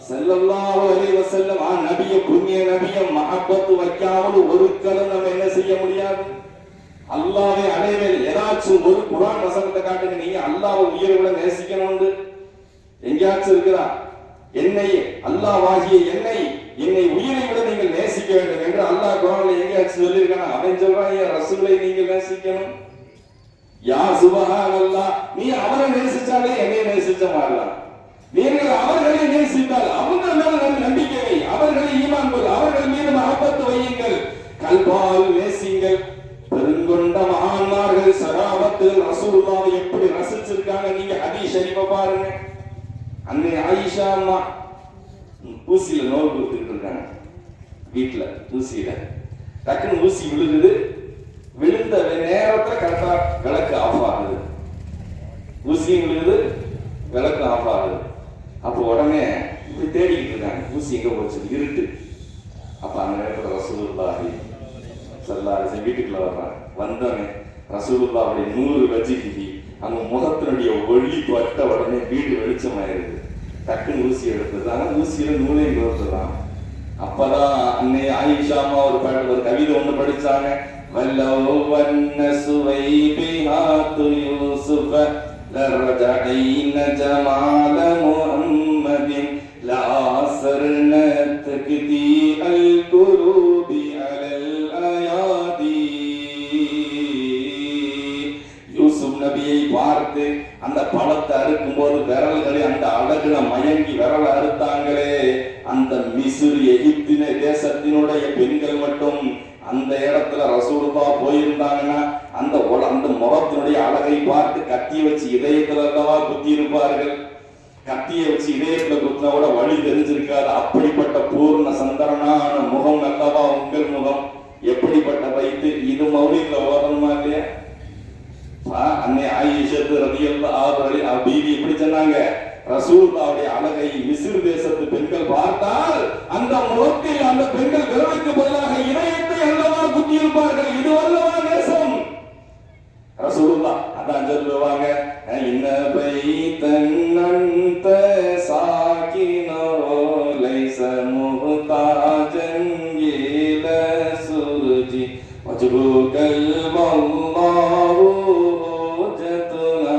ஸல்லல்லாஹு அலைஹி வஸல்லம். நபிய புண்ணிய நபிய மஹப்பத் வைக்காமல் ஒரு கலம் நம்ம என்ன செய்ய முடியாது. அல்லாஹ்வை அடையவே. ஏதாச்சும் ஒரு குர்ஆன் வசனத்தை காட்டுங்க, நீங்க அல்லாஹ்வை உயிரை நேசிக்கணும் எங்கேயாச்சும் இருக்குதா? என்னை அல்லாஹ்வாகிய என்னை உயிரை விட நீங்கள் நேசிக்க வேண்டும் என்று அல்லாஹ் குர்ஆன்ல எங்கேயாச்சும் சொல்லியிருக்கானா? அவன் சொல்றான், ரசூலை நீங்கள் நேசிக்கணும். யா சுப்ஹானல்லாஹ். நீ அவரை நேசிச்சாலே என்னை நேசிச்ச மாதிரிதான். நீங்கள் அவர்களை நேசித்தால் அவங்க மேல நம்பிக்கை வை, அவர்களை ஈமான் கொள், அவர்கள் மீது மஹப்பத் வையுங்கள், கல்பால் நேசிங்கள். பெருங்கொண்ட மகான்மார்கள் சகாபத்தில் ரசூலுல்லாஹ்வை எப்படி ரசிச்சிருக்காங்க நீங்க ஹதீஸ் ஷரீஃபை பாருங்க. அன்னை ஆயிஷா அம்மா ஊசியில நோய் கொடுத்துட்டு இருக்காங்க வீட்டுல. ஊசியில டக்குன்னு ஊசி விழுகுது. விழுந்த நேரத்துல கரெக்டா விளக்கு ஆஃப் ஆகுது. ஊசியும் விழுகுது, விளக்கு ஆஃப் ஆகுது. அப்போ உடனே இப்படி தேடிக்கிட்டு இருக்காங்க, ஊசி எங்க போச்சு, இருட்டு. அப்ப அந்த நேரத்துல ரசூலுல்லாஹி ஸல்லல்லாஹு அலைஹி வஸல்லம் வீட்டுக்குள்ள வர்றாங்க. வந்தவனே ரசூலுல்லாஹுடைய 100 வஜிஹி அந்த முகத்தினுடைய ஒளி பட்ட உடனே வீடு வெளிச்சமாயிருது. டக்குன்னு ஊசி எடுத்தது. ஊசியில நூலை கொடுத்துதான். அப்பதான் அன்னை ஆயிஷா அம்மா ஒரு கவிதை ஒண்ணு படிச்சாங்க. வல்லவ் வன்ன சுவைபிஹாத்து யூசுஃப லரஜைன ஜமால முஹம்மதின் லாஸர்ன தக்தி அல் குரூபி அலல் அயாதி. யூசுப் நபியை பார்த்து அந்த பழத்தை அறுக்கும் போது விரல்களை அந்த அழகுல மயங்கி விரலை அறுத்தாங்களே, அந்த மிஸ்ர் எகிப்தின தேசத்தினுடைய பெண்கள் மட்டும் அந்த இடத்துல ரசூலுல்லாஹ் போயிருந்தாங்கன்னா அந்த முகத்தினுடைய அழகை பார்த்து கத்தியை வச்சு இதயத்துல அல்லவா குத்தி இருப்பார்கள். கத்தியை வச்சு இதயத்துல குத்தினா கூட வழி தெரிஞ்சிருக்காது. அப்படிப்பட்ட பூர்ண சந்திரனான முகம் அல்லவா உங்கள் முகம். எப்படிப்பட்ட வைத்து இது மௌலிகளை ஓதணுமா இல்லையா? அன்னை ஆயிஷத்து ரலியல்லாஹு பீவி இப்படி சொன்னாங்க, ரசூலுல்லாஹ்வுடைய அழகை மிஸ்ர் தேசத்து பெண்கள் பார்த்தால் அந்த முகத்தில் அந்த பெண்கள் விரலுக்கு பதிலாக இதயத்தை அல்லவா குத்தியிருப்பார்கள். இது அல்லவா நேசம். ரசூலுல்லாஹ் அதான் சொல்லுவாங்க, இன்ன பைத்தன் அன்த சாகினோ லைஸ முஹ்தாஜன் இல சுர்ஜி வஜ்ஹுகல் வல்லாஹு ஹுஜ்ஜத்துனா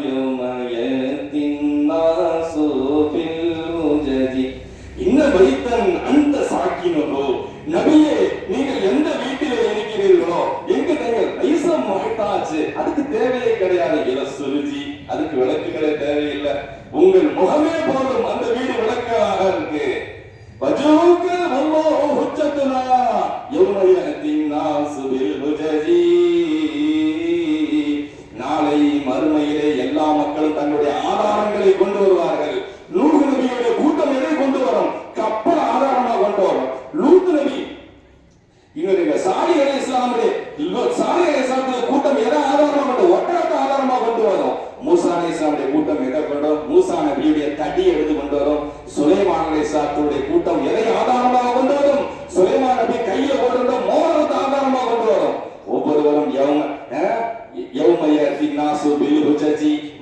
யௌம யத்தின் நாசு பில் ஹுஜஜி. இன்ன பைத்தன் அன்த சாகினோ, நபியே நீங்கள் எந்த வீட்டிலே இருக்கிறீர்களோ எங்க நீங்கள் லைசம் முஹ்தாஜ், அதுக்கு தேவையே கிடையாது. இல சுருஜி, அதுக்கு விளக்குகளே தேவையில்லை. உங்கள் முகமே போதும், அந்த வீடு விளக்காக இருக்கு. வஜூகல் வல்லாஹு ஹுஜ்ஜத்துனா யௌம யத்தின் நாசு பில் ஹுஜஜி. நாளை மறுமையிலே எல்லா மக்களும் தங்களுடைய ஆதாரங்களை கொண்டு வருவார்கள். நூஹ் நபியுடைய கூட்டம் எதை கொண்டு வரும்? கப்பல் ஆதாரமாக கொண்டு வரும். லூத் நபி, இவருடைய சாலிஹ் அலைஹிஸ்ஸலாமுடைய கூட்டம் எதை ஆதாரமாக கொண்டு? ஒட்டகத்தை ஆதாரமாக கொண்டு வரும். மூசா அலைஹிஸ்ஸலாமுடைய கூட்டம் எதை கொண்டு வரும்? மூசா நபியுடைய தடி எடுத்து கொண்டு வரும். சுலைமான் அலைஹிஸ்ஸலாமுடைய கூட்டம் எதை ஆதாரமாக கொண்டு வரும்? சுலைமான் நபி கையில போடுற மோதிரத்தை ஆதாரமாக கொண்டு வரும். ஒவ்வொருவரும்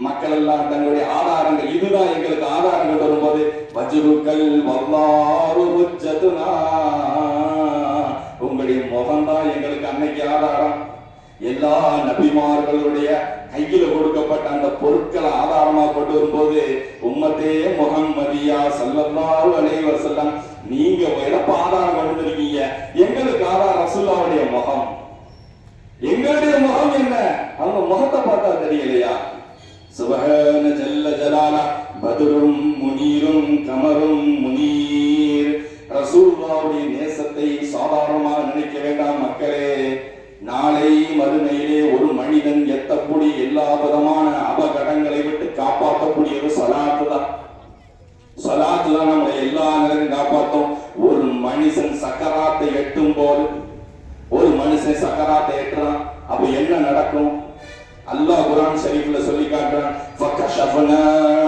மக்கள் எல்லாம் தங்களுடைய ஆதாரங்கள், இதுதான் எங்களுக்கு ஆதாரங்கள் வரும்போது வஜ்ருகல் வல்லாஹு ஹுஜ்ஜத்துனா, உங்களுடைய முகம்தான் எங்களுக்கு அன்னைக்கு ஆதாரம். எல்லா நபிமார்களுடைய கையில கொடுக்கப்பட்ட அந்த பொருட்களை ஆதாரமா கொண்டு வரும்போது உம்மத்தே முஹம்மதியா ஸல்லல்லாஹு அலைஹி வஸல்லம், நீங்க எதப்ப ஆதாரம் கொண்டு இருக்கீங்க? எங்களுக்கு ஆதாரம் ரசூலுல்லாஹ்வுடைய முகம். எங்களுடைய முகம் என்ன? அவங்க முகத்தை பார்த்தா தெரியலையா? சுப்ஹான ஜல்ல ஜலாலா பத்ரும் முனீரும் கமரும் முனீர். ரசூலுல்லாஹ்வுடைய நேசத்தை சாதாரணமாக நினைக்க வேண்டாம் மக்களே. நாளை மறுமையிலே ஒரு மனிதன் எத்தக்கூடிய எல்லா விதமான அபகடங்களை விட்டு காப்பாற்றக்கூடியது சலாத்து தான். சலாத்து தான் நம்முடைய எல்லா நிலையும் காப்பாற்றும். ஒரு மனுஷன் சக்கராத்தை எட்டும் போது, ஒரு மனுஷன் சக்கராத்தை எட்டுறான், அப்ப என்ன நடக்கும்? அல்லாஹ் குர்ஆன் ஷரீஃப்ல சொல்லி காட்டுறான், ஃபகஷஃப்னா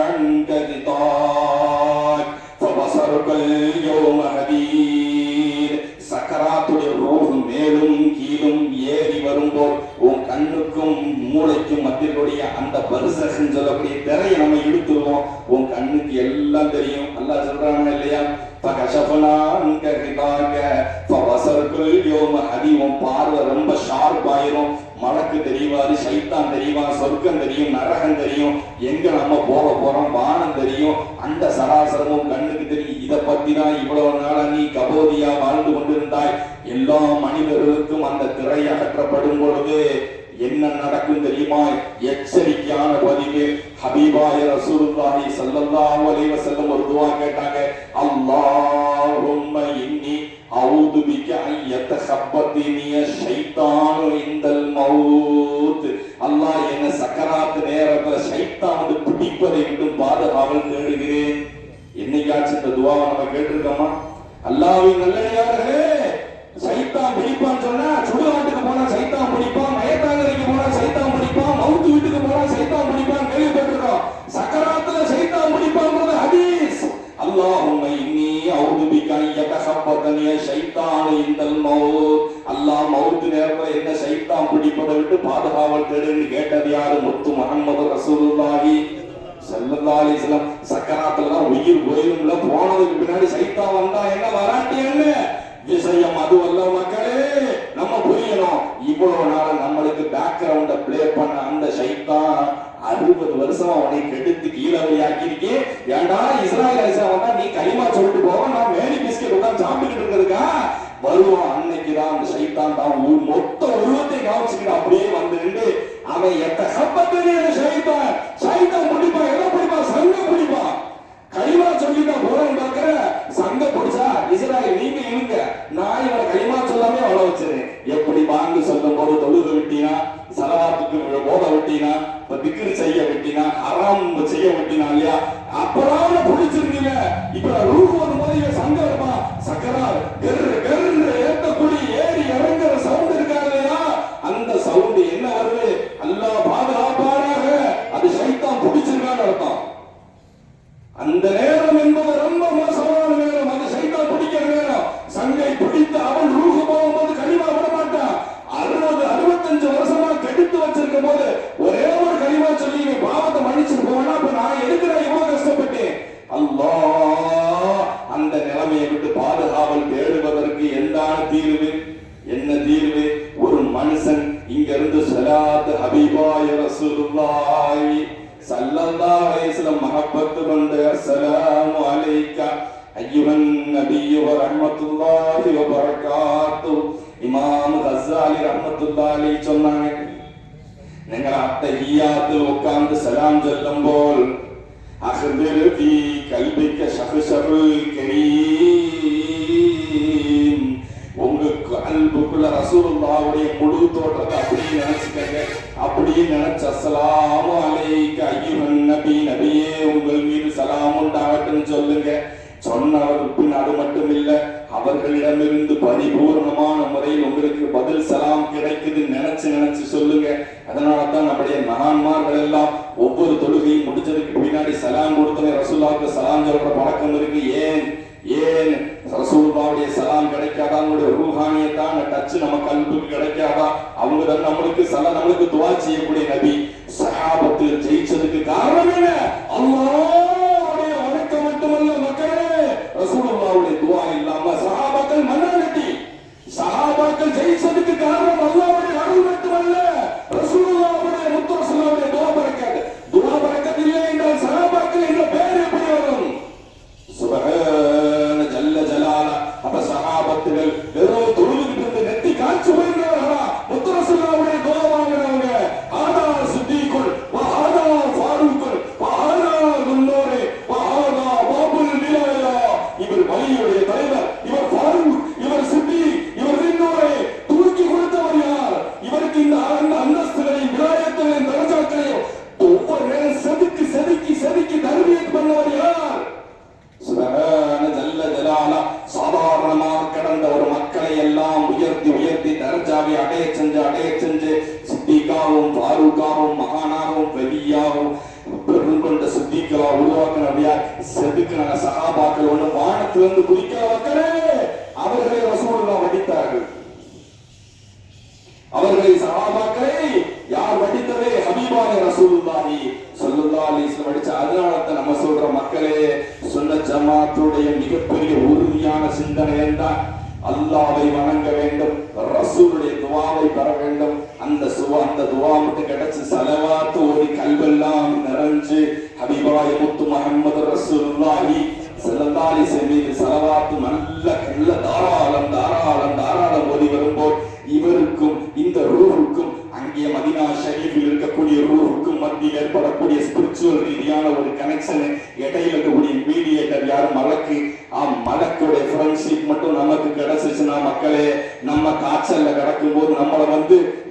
அன்க கிதாக் ஃபபஸருகல் யௌம ஹதீர். சக்கராத்துடைய ரூஹ் மேலும் கீழும் ஏறி வரும்போது உன் கண்ணுக்கும் மூளைக்கும் மத்தியிலுடைய அந்த பர்சன் சொல்லக்கூடிய திரையை நம்ம இழுத்துருவோம். உன் கண்ணுக்கு எல்லாம் தெரியும். அல்லாஹ் சொல்றானா இல்லையா? ஃபகஷஃப்னா அன்க கிதாக ஃபபஸருகல் யௌம ஹதீர். உன் பார்வை ரொம்ப ஷார்ப் ஆயிரும். மலக்கு தெரியாது, சைத்தான் தெரியுமா, சொர்க்கம் தெரியும், நரகம் தெரியும், எங்க நம்ம போக போறோம், வானம் தெரியும், அந்த சராசரமும் கண்ணுக்கு தெரியும். இதை பத்தி தான் இவ்வளவு நாளா நீ கபோதியா வாழ்ந்து கொண்டிருந்தாய். எல்லா மனிதர்களுக்கும் அந்த திரை அகற்றப்படும் பொழுது என்ன நடக்கும் தெரியுமா? எச்சரிக்கையான பதிவு. ஹபீபாய ரசூலுல்லாஹி ஸல்லல்லாஹு அலைஹி வஸல்லம் ஒரு துஆ கேட்டாங்க, அல்லாஹும்ம இன்னி அஊது பிக அன் யதகப்பதினி ஷைத்தானு இன்தல் மௌத். அல்லாஹ் என்ன சக்கராத் நேரத்துல ஷைத்தான் வந்து பிடிப்பதை விட்டு பாதுகாவல் தேடுகிறேன். என்னைக்காச்சும் இந்த துஆவை நம்ம கேட்டிருக்கோமா? அல்லாஹ்வின் நல்லடியார்களே, சைத்தான் பிடிப்பான்னு சொன்னா சுடுகாட்டுக்கு போனா சைத்தான் பிடிப்பான், மயத்தாங்கரைக்கு போனா சைத்தான் பிடிப்பான், மவுத்து வீட்டுக்கு போனா சைத்தான் பிடிப்பான் கேள்விப்பட்டிருக்கோம். சக்கராத்துல சைத்தான் பிடிப்பான்றது ஹதீஸ். அல்லாஹும்ம இன்னி அஊது பிக அன் யதகப்பதனி ஷைத்தானு இன்தல் மௌத். அல்லாஹ் மவுத் நேரத்துல என்ன சைத்தான் பிடிப்பதை விட்டு பாதுகாவல் தேடுன்னு கேட்டது யாரு? முத்து முஹம்மது ரசூலுல்லாஹி ஸல்லல்லாஹு அலைஹி வஸல்லம். சக்கராத்துல தான் உயிர் போயிரும்ல, போனதுக்கு பின்னாடி சைத்தான் வந்தா என்ன வராட்டி என்ன விஷயம்? அது அல்ல மக்களே, நம்ம புரியணும். இவ்வளவு நாள் நம்மளுக்கு பேக்ரவுண்ட பிளே பண்ண அந்த சைத்தான் 60 வருஷமா அவனை கெடுத்து கீழவையாக்கி இருக்கே. ஏண்டா இஸ்ராயல் வந்தா நீ களிமா சொல்லிட்டு போவ, நான் மேலி பிஸ்கெட் உட்காந்து சாப்பிட்டுக்கிட்டு இருக்கிறதுக்கா வருவான். அன்னைக்குதான் அந்த சைத்தான் தான் மொத்த உருவத்தை காமிச்சுக்கிட்டு அப்படியே வந்து நின்று அவன் எத்தகப்பதனி சைத்தான் சைத்தான் பிடிப்பான். எதை பிடிப்பான்? சங்க பிடிப்பான். களிமா சொல்லிட்டா போறேன் பாக்குற சங்க பிடிச்சா இஸ்ராயல் நீங்க இருங்க, நான் இவனை களிமா சொல்லாமே அவ்வளோ வச்சிருக்கேன். எப்படி பாங்கு சொல்லும் போது தொழுது விட்டினா, சலவாத்துக்கு போத விட்டினா, திக்ர் செய்ய விட்டினா, ஹராம் செய்ய விட்டினா இல்லையா? அப்பதான் பிடிச்சிருக்கீங்க. இப்ப ரூஹ் வரும்போது சங்க இருப்பான். சக்கரா ஏத்தக்கூடிய ஏறி இறங்குற சவுண்ட் இருக்கா இல்லையா? அந்த சவுண்ட் என்ன வருது? அல்லாஹ் ஸல்லல்லாஹு அலைஹி வஸல்லம் மஹப்பத் கொண்டு அஸ்ஸலாமு அலைக்கா அய்யுஹன் நபியு வ ரஹ்மத்துல்லாஹி வ பரகாத்து. இமாம் கஸ்ஸாலி ரஹ்மத்துல்லாஹி அலைஹி சொன்னாங்க, നിങ്ങൾ അത്തഹിയാത്തിൽ ഉட்கார்ந்து സലാം ചൊല്ലുമ്പോൾ അഖ്ദിർ ഫീ ഖൽബിക ഷഖ്ശറുൽ കരീം, உங்க கல்புக்குள்ள ரசூலுல்லாஹ்வுடைய முழு தோற்றத்தை அப்படியே நினைச்சுக்கங்க. அப்படியே நினைச்சு அஸ்ஸலாமு அலைக்க அய்யுஹன் நபி, நபியே உங்கள் மீது சலாம் உண்டாகட்டும் சொல்லுங்க. சொன்னவர் பின் அது மட்டும் இல்ல, அவர்களிடமிருந்து பரிபூர்ணமான முறையில் உங்களுக்கு பதில் சலாம் கிடைக்குது நினைச்சு சொல்லுங்க. அதனாலதான் நம்முடைய மகான்மார்கள் எல்லாம் ஒவ்வொரு தொழுகையும் முடிச்சதுக்கு பின்னாடி சலாம் கொடுத்தனே ரசூலுல்லாஹ்வுக்கு சலாம் சொல்ற பழக்கம் இருக்கு. ஏன் ரசூலுல்லாஹ்வுடைய சலாம் கிடைக்காதா? அவங்களுடைய ரூஹானியத்தான டச் நம்ம கல்புக்கு கிடைக்காதா? அவங்க தான் நம்மளுக்கு துஆ செய்யக்கூடிய நபி. சஹாபத்தில் ஜெயிச்சதுக்கு காரணம் என்ன? அல்லாஹ்வுடைய வணக்கம் மட்டுமல்ல மக்களே, ரசூலுல்லாஹ்வுடைய துஆ இல்லாம சஹாபாக்கள் மண்ணாங்கட்டி. சஹாபாக்கள் ஜெயிச்சதுக்கு காரணம் அல்லாஹ்வுடைய அருள் மட்டுமல்ல, ரசூலுல்லாஹ்வுடைய முத்து ரசூலுல்லாஹ்வுடைய துஆ பரக்கத். துஆ பரக்கத் இல்லை என்றால் சஹாபாக்கள் என்ற பெயர் எப்படி வரும்? சுப்ஹான ஜல்ல ஜலாலா. அப்ப சஹாபத்துகள் வெறும் தொழுதுகிட்டு இருந்து நெத்தி காய்ச்சி போயிருந்தவர்களா? முத்து ரசூலுல்லாஹ்வுடைய துஆ வாங்குறவங்க. ஆதா சித்திகுல் வ ஆதா ஃபாரூக்குல் வ ஆதா குன்னூரி வ ஆதா பாபுல் விலாயா. இவர் வலியுடைய தலைவர், இவர் ஃபாரூக், இவர் சித்திக், இவர் குன்னூரி. தூக்கி கொடுத்தவர் யார்? இவருக்கு இந்த அந்தஸ்துகளையும் விலாயத்தையும் தரஜாக்களையும் ஒவ்வொரு நேரம் செதுக்கி தர்பியத் பண்ணவர் யார்? சுப்ஹான ஜல்ல ஜலாலா. சாதாரணமாக கடந்த ஒரு மக்களை எல்லாம் உயர்த்தி தர்ஜாவை அடைய செஞ்சு சித்திகாவும் ஃபாரூக்காவும் மகானாவும் வெளியாவும் பெருங்கொண்ட சித்திகளா உருவாக்கினவையா செதுக்கின சஹாபாக்கள் ஒண்ணு வானத்திலிருந்து குதிக்கிற மக்களே, அவர்களை ரசூலுல்லாஹ் வடித்தார்கள். அவர்களை சஹாபாக்களை யார் வடித்ததே? ஹபீபானே ரசூலுல்லாஹி ஸல்லல்லாஹு அலைஹி வஸல்லம் வடிச்ச. அதனால நம்ம சொல்ற மக்களே, சுன்னத் ஜமாத்துடைய மிகப்பெரிய உறுதியான சிந்தனை என்ன? அல்லாஹ்வை வணங்க வேண்டும், ரசூலுடைய துஆவை பெற வேண்டும். அந்த துஆ மட்டும் கிடைச்சு ஸலவாத் ஓதி கல்வெல்லாம் நிறைஞ்சு ஹபீபாய முத்து முஹம்மது ரசூலுல்லாஹி ஸல்லல்லாஹு அலைஹி வஸல்லம் மீது ஸலவாத் நல்ல தாராளம் ஓதி வரும்போது இவருக்கும் இந்த ரூஹுக்கும் அங்கே மதீனா ஷரீஃபில் இருக்கக்கூடிய ரூஹுக்கும் மத்தியில் ஏற்படக்கூடிய ஸ்பிரிச்சுவல் ரீதியான ஒரு கனெக்ஷன், இடையில இருக்கக்கூடிய மீடியேட்டர் யார்? மலக்கு. மலக்குடைய ஃப்ரெண்ட்ஷிப் மட்டும் நமக்கு கிடைச்சிச்சுன்னா மக்களே, நம்ம காய்ச்சல்ல கிடக்கும் போது நம்மளை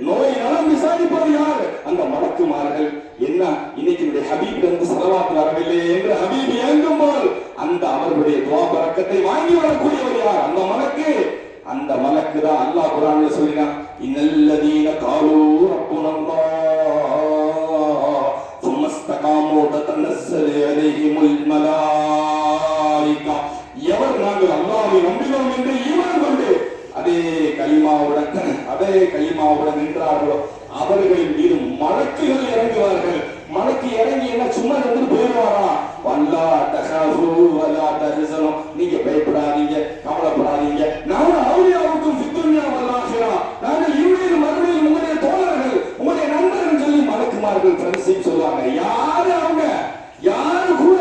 நோய் நலம் விசாரிப்பது யார்? அந்த மலக்குமார்கள். என்ன இன்னைக்கு ஹபீப் ஸலவாத் வரவில்லை என்று ஹபீப் ஏங்கும் போது அந்த அவர்களுடைய துஆ பரக்கத்தை வாங்கி வரக்கூடியவர் யார்? அந்த மலக்கு. அந்த மலக்கு தான் அல்லாஹ் குர்ஆன்ல சொல்றான், இன்னல்லதீன காலூ ரப்புனல்லாஹ் சும்மஸ்தகாமு ததனஸ்ஸலு அலைஹிமுல் மலாயிகா. எவர் நாங்கள் அல்லாஹ்வை நம்பினோம் என்று ஈமான் கொண்டு அதே கலிமாவுடன் நின்றார்களோ அவர்களின் மீது மலக்குகள் இறங்குவார்கள். மலக்கு இறங்கி என்ன சும்மா இருந்து போயிடுவாரா? வல்லா தஹாஃபு வலா தஹ்சனு, நீங்க பயப்படாதீங்க, கவலைப்படாதீங்க, நாங்கள் அவுலியாவுக்கும் ஃபித்துன்யா வல் ஆখিরা, நாங்கள் இம்மையிலும் மறுமையிலும் உங்களுடைய தோழர்கள், உங்களுடைய நண்பர்கள் சொல்லி மலக்குமார்கள் ஃப்ரெண்ட்ஷிப் சொல்லுவாங்க. யாரு அவங்க? யாரு கூட?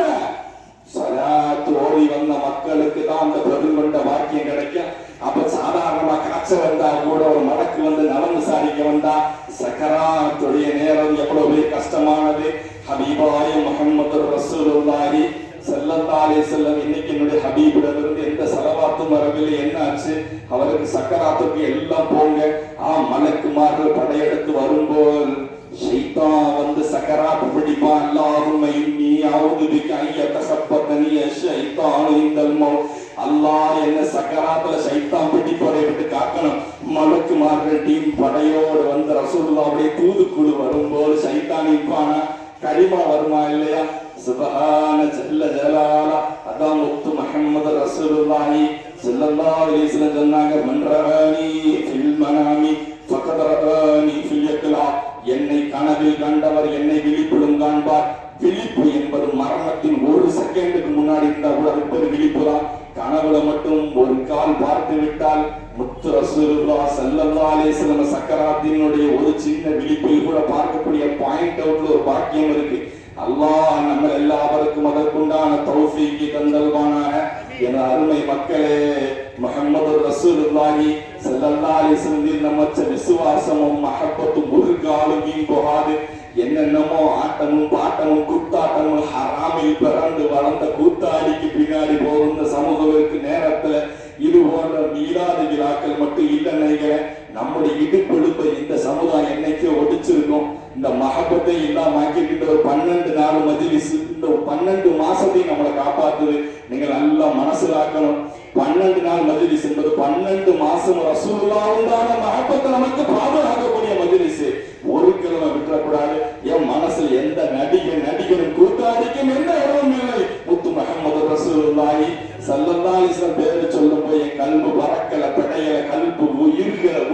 சலாத் ஓடி வந்த மக்களுக்கு தான் அந்த பிரதிபண்ட வாக்கியம் கிடைக்கும். அப்ப சாதாரணமா காய்ச்சல் வந்தா கூட ஒரு மலக்கு நலம் விசாரிக்க வந்தா, சக்கராத்துடைய நேரம் எவ்வளவு கஷ்டமானது. ஹபீபாய முஹம்மது ரசூலுல்லாஹி ஸல்லல்லாஹு அலைஹி வஸல்லம் இன்னைக்கு என்னுடைய ஹபீபிடமிருந்து எந்த ஸலவாத்தும் வரவில்லை. என்ன ஆச்சு? அவருக்கு சக்கராத்துக்கு எல்லாம் போங்க. மலக்குமார்கள் படையெடுத்து வரும்போது ஷைத்தான் சக்கராத்து பிடிப்பான். அல்லாஹும்ம இன்னி அஊது பிக அய்யதஸப்பதனி ஷைத்தானு இந்தல் மௌத். அல்லாஹ் என்ன சக்கராத்துல ஷைத்தான் பிடிப்பதை விட்டு காக்கணும். மலக்குமார்கள் டீம் படையோடு ரசூலுல்லாஹ்வுடைய தூதுக்குழு வரும்போது ஷைத்தான் நிற்பானா? கலிமா வருமா இல்லையா? சுப்ஹான ஜல்ல ஜலாலா. அதான் முத்து முஹம்மது ரசூலுல்லாஹி ஸல்லல்லாஹு அலைஹி வஸல்லம் சொன்னாங்க, மன் ரஆனி ஃபில் மனாமி ஃபகத் ரஆனி ஃபில் யக்லா. என்னை கனவில் கண்டவர் என்னை விழிப்பிலும் காண்பார். விழிப்பு என்பது மரணத்தின் ஒரு செகண்டுக்கு முன்னாடி இருந்தா கூட அது பேர் விழிப்பு தான். கனவுல மட்டும் ஒரு கால் பார்த்து விட்டால் முத்து ரசூலுல்லாஹ் ஸல்லல்லாஹு அலைஹி வஸல்லம் சக்கராத்தினுடைய ஒரு சின்ன விழிப்பில் கூட பார்க்கக்கூடிய பாயிண்ட் அவுட்ல ஒரு பாக்கியம் இருக்கு. அல்லாஹ் நம்ம எல்லாருக்கும் அதற்குண்டான தௌஃபீக்கை தந்தல்வானாக. என அருமை மக்களே, முஹம்மது ரசூலுல்லாஹி ஸல்லல்லாஹு அலைஹி வஸல்லம் நம்மச்ச விசுவாசமும் மஹப்பத்தும் ஒரு காலம் வீண் போகாது. என்னென்னமோ ஆட்டமும் பாட்டமும் குத்தாட்டமும் ஹராமில் பிறந்து வளர்ந்த கூத்தாடிக்கு பின்னாடி போகிற சமூகத்திற்கு நேரத்துல இது போன்ற மீளாத விழாக்கள் மட்டும் இல்லைன்னு நம்முடைய இடுப்பெழுப்பை இந்த சமுதாயம் என்னைக்கே ஒடிச்சிருக்கும். இந்த மஹப்பத்தை எல்லாம் ஆக்கிக்கிட்ட ஒரு 12 நாள் மஜ்லிஸ், இந்த 12 மாசத்தையும் நம்மளை காப்பாத்துது. நீங்க நல்லா மனசிலாக்கணும். 12 நாள் மஜ்லிஸ் என்பது 12 மாசம் ரசூலுல்லாஹ்வுடான மஹப்பத்தை நமக்கு பாதுகாக்கக்கூடிய மஜ்லிஸ். ஒரு கிழமை விட்டுறக்கூடாது. என் மனசுல எந்த நடிகரும் கூத்தாடிக்கும் எந்த இடமும் இல்லை. முத்து முஹம்மது ரசூலுல்லாஹி ஸல்லல்லாஹு அலைஹி வஸல்லம் பேரு சொல்லும் போது என் கல்பு பறக்கல, படையல, கல்பு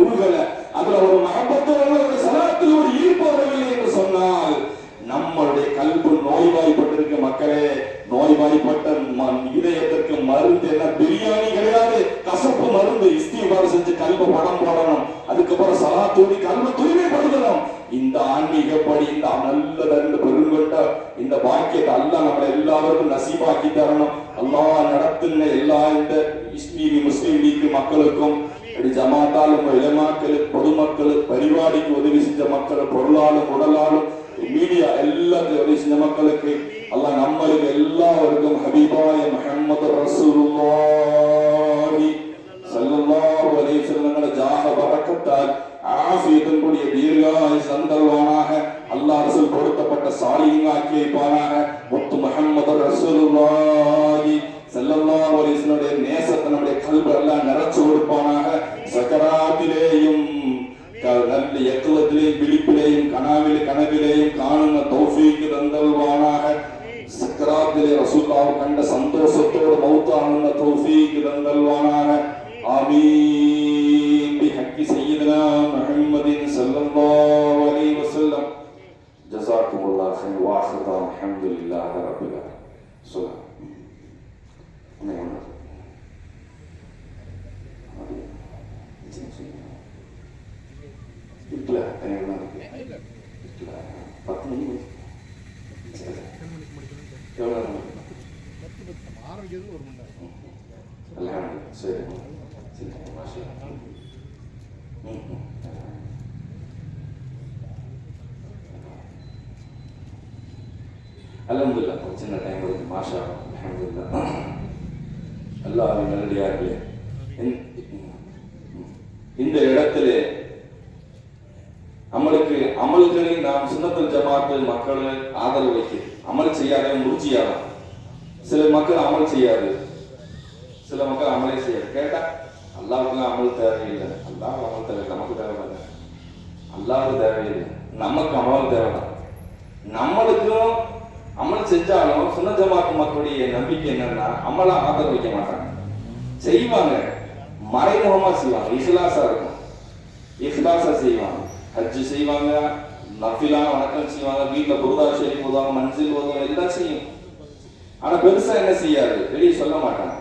உருகல. அதுல ஒரு மஹப்பத்தோட ஒரு சலாத்தில் ஒரு ஈர்ப்பு வரவில்லை என்று சொன்னால் நம்மளுடைய கல்பு நோய்வாய்ப்பட்டிருக்க மக்களே. நோய்வாய்ப்பட்ட இதயத்திற்கு மருந்து என்ன? பிரியாணி கிடையாது, கசப்பு மருந்து. இஸ்திக்பார் செஞ்சு கல்பு படம் போடணும். அதுக்கப்புறம் சலாத்தோடி கல்பு தூய்மைப்படுத்தணும். இந்த ஆன்மீகப்படி இந்த நல்ல பெருங்கொண்ட இந்த பாக்கியத்தை அல்லாஹ் நம்மளை எல்லாருக்கும் நசீபாக்கி தரணும். அல்லாஹ் நடத்துங்க எல்லா இந்த முஸ்லீம் லீக் மக்களுக்கும், ஜமாத்தாலும் இளமாக்களுக்கு, பொதுமக்களுக்கு, பரிவாடிக்கு உதவி செஞ்ச மக்கள், பொருளாலும் உடலாலும் மீடியா எல்லாத்தையும் உதவி செஞ்ச மக்களுக்கு அல்லாஹ் நம்மளுக்கு எல்லாருக்கும் ஹபீபாய முஹம்மது ரசூலுல்லாஹி ஸல்லல்லாஹு அலைஹி வஸல்லம் ஜாஹ பரக்கத்தால் ஆஃபியத்துன் கூடிய தீர்காயுஸ் தந்தல்வானாக. அல்லாஹ் ரசூல் கொடுக்கப்பட்ட சாலிஹீன் ஆக்கி வைப்பானாக. முத்து முஹம்மது ரசூலுல்லாஹி ஸல்லல்லாஹு அலைஹி வஸல்லம் நேசத்தை நம்முடைய கல்பு எல்லாம் நிறைச்சு கொடுப்பானாக. சக்கராத்திலேயும் நல்ல யக்லத்திலேயும் விழிப்பிலேயும் கனவிலேயும் காணுங்க தௌஃபீக் தந்தல்வானாக. சக்கராத்திலே ரசூலுல்லாஹ் கண்ட சந்தோஷத்தோடு மௌத்தான தௌஃபீக் தந்தல்வானாக. ஆமீன் பிஹக்கி சய்யிதுனா முஹம்மதின் ஸல்லல்லாஹு அலைஹி வஸல்லம். ஜஸாக்குமுல்லாஹ் கைர் வ ஆஃபிரு அல்ஹம்துலில்லாஹி ரப்பில் ஆலமீன். அல்ஹம்துலில்லாஹ் சின்ன டைம் இருக்கு. மாஷா அல்ஹம்துலில்லாஹ். அல்லாஹ்வின் நல்லடியார்களே, இந்த இடத்திலே நம்மளுக்கு அமல்களில் நாம் சுன்னத்துல் ஜமாத் மக்கள் ஆதரவு வைக்க அமல் செய்யாத முடிச்சியாதான். சில மக்கள் அமல் செய்யாது, சில மக்கள் அமலே செய்யாது. கேட்டா அல்லாஹ்வுக்கு அமல் தேவையில்லை, அல்லாஹ் அமல் தேவை, நமக்கு தேவையில்லை. அல்லாஹ்வுக்கு தேவையில்லை, நமக்கு அமல் தேவைதான். நம்மளுக்கும் அமல் செஞ்சாலும் சுன்னத் ஜமாத் மக்களுடைய நம்பிக்கை என்னன்னா அமலா ஆதரவு வைக்க மாட்டாங்க. செய்வாங்க, மறைமுகமா செய்வாங்க, இஹ்லாஸா இருக்கும், இஹ்லாஸா செய்வாங்க. ஹஜ் செய்வாங்க, நஃபிலான வணக்கம் செய்வாங்க, வீட்டில் புருதா ஷரீஃப் ஓதுவாங்க, மன்சில் ஓதுவாங்க, எல்லாம் செய்யும். ஆனா பெருசா என்ன செய்யாது, வெளியே சொல்ல மாட்டாங்க.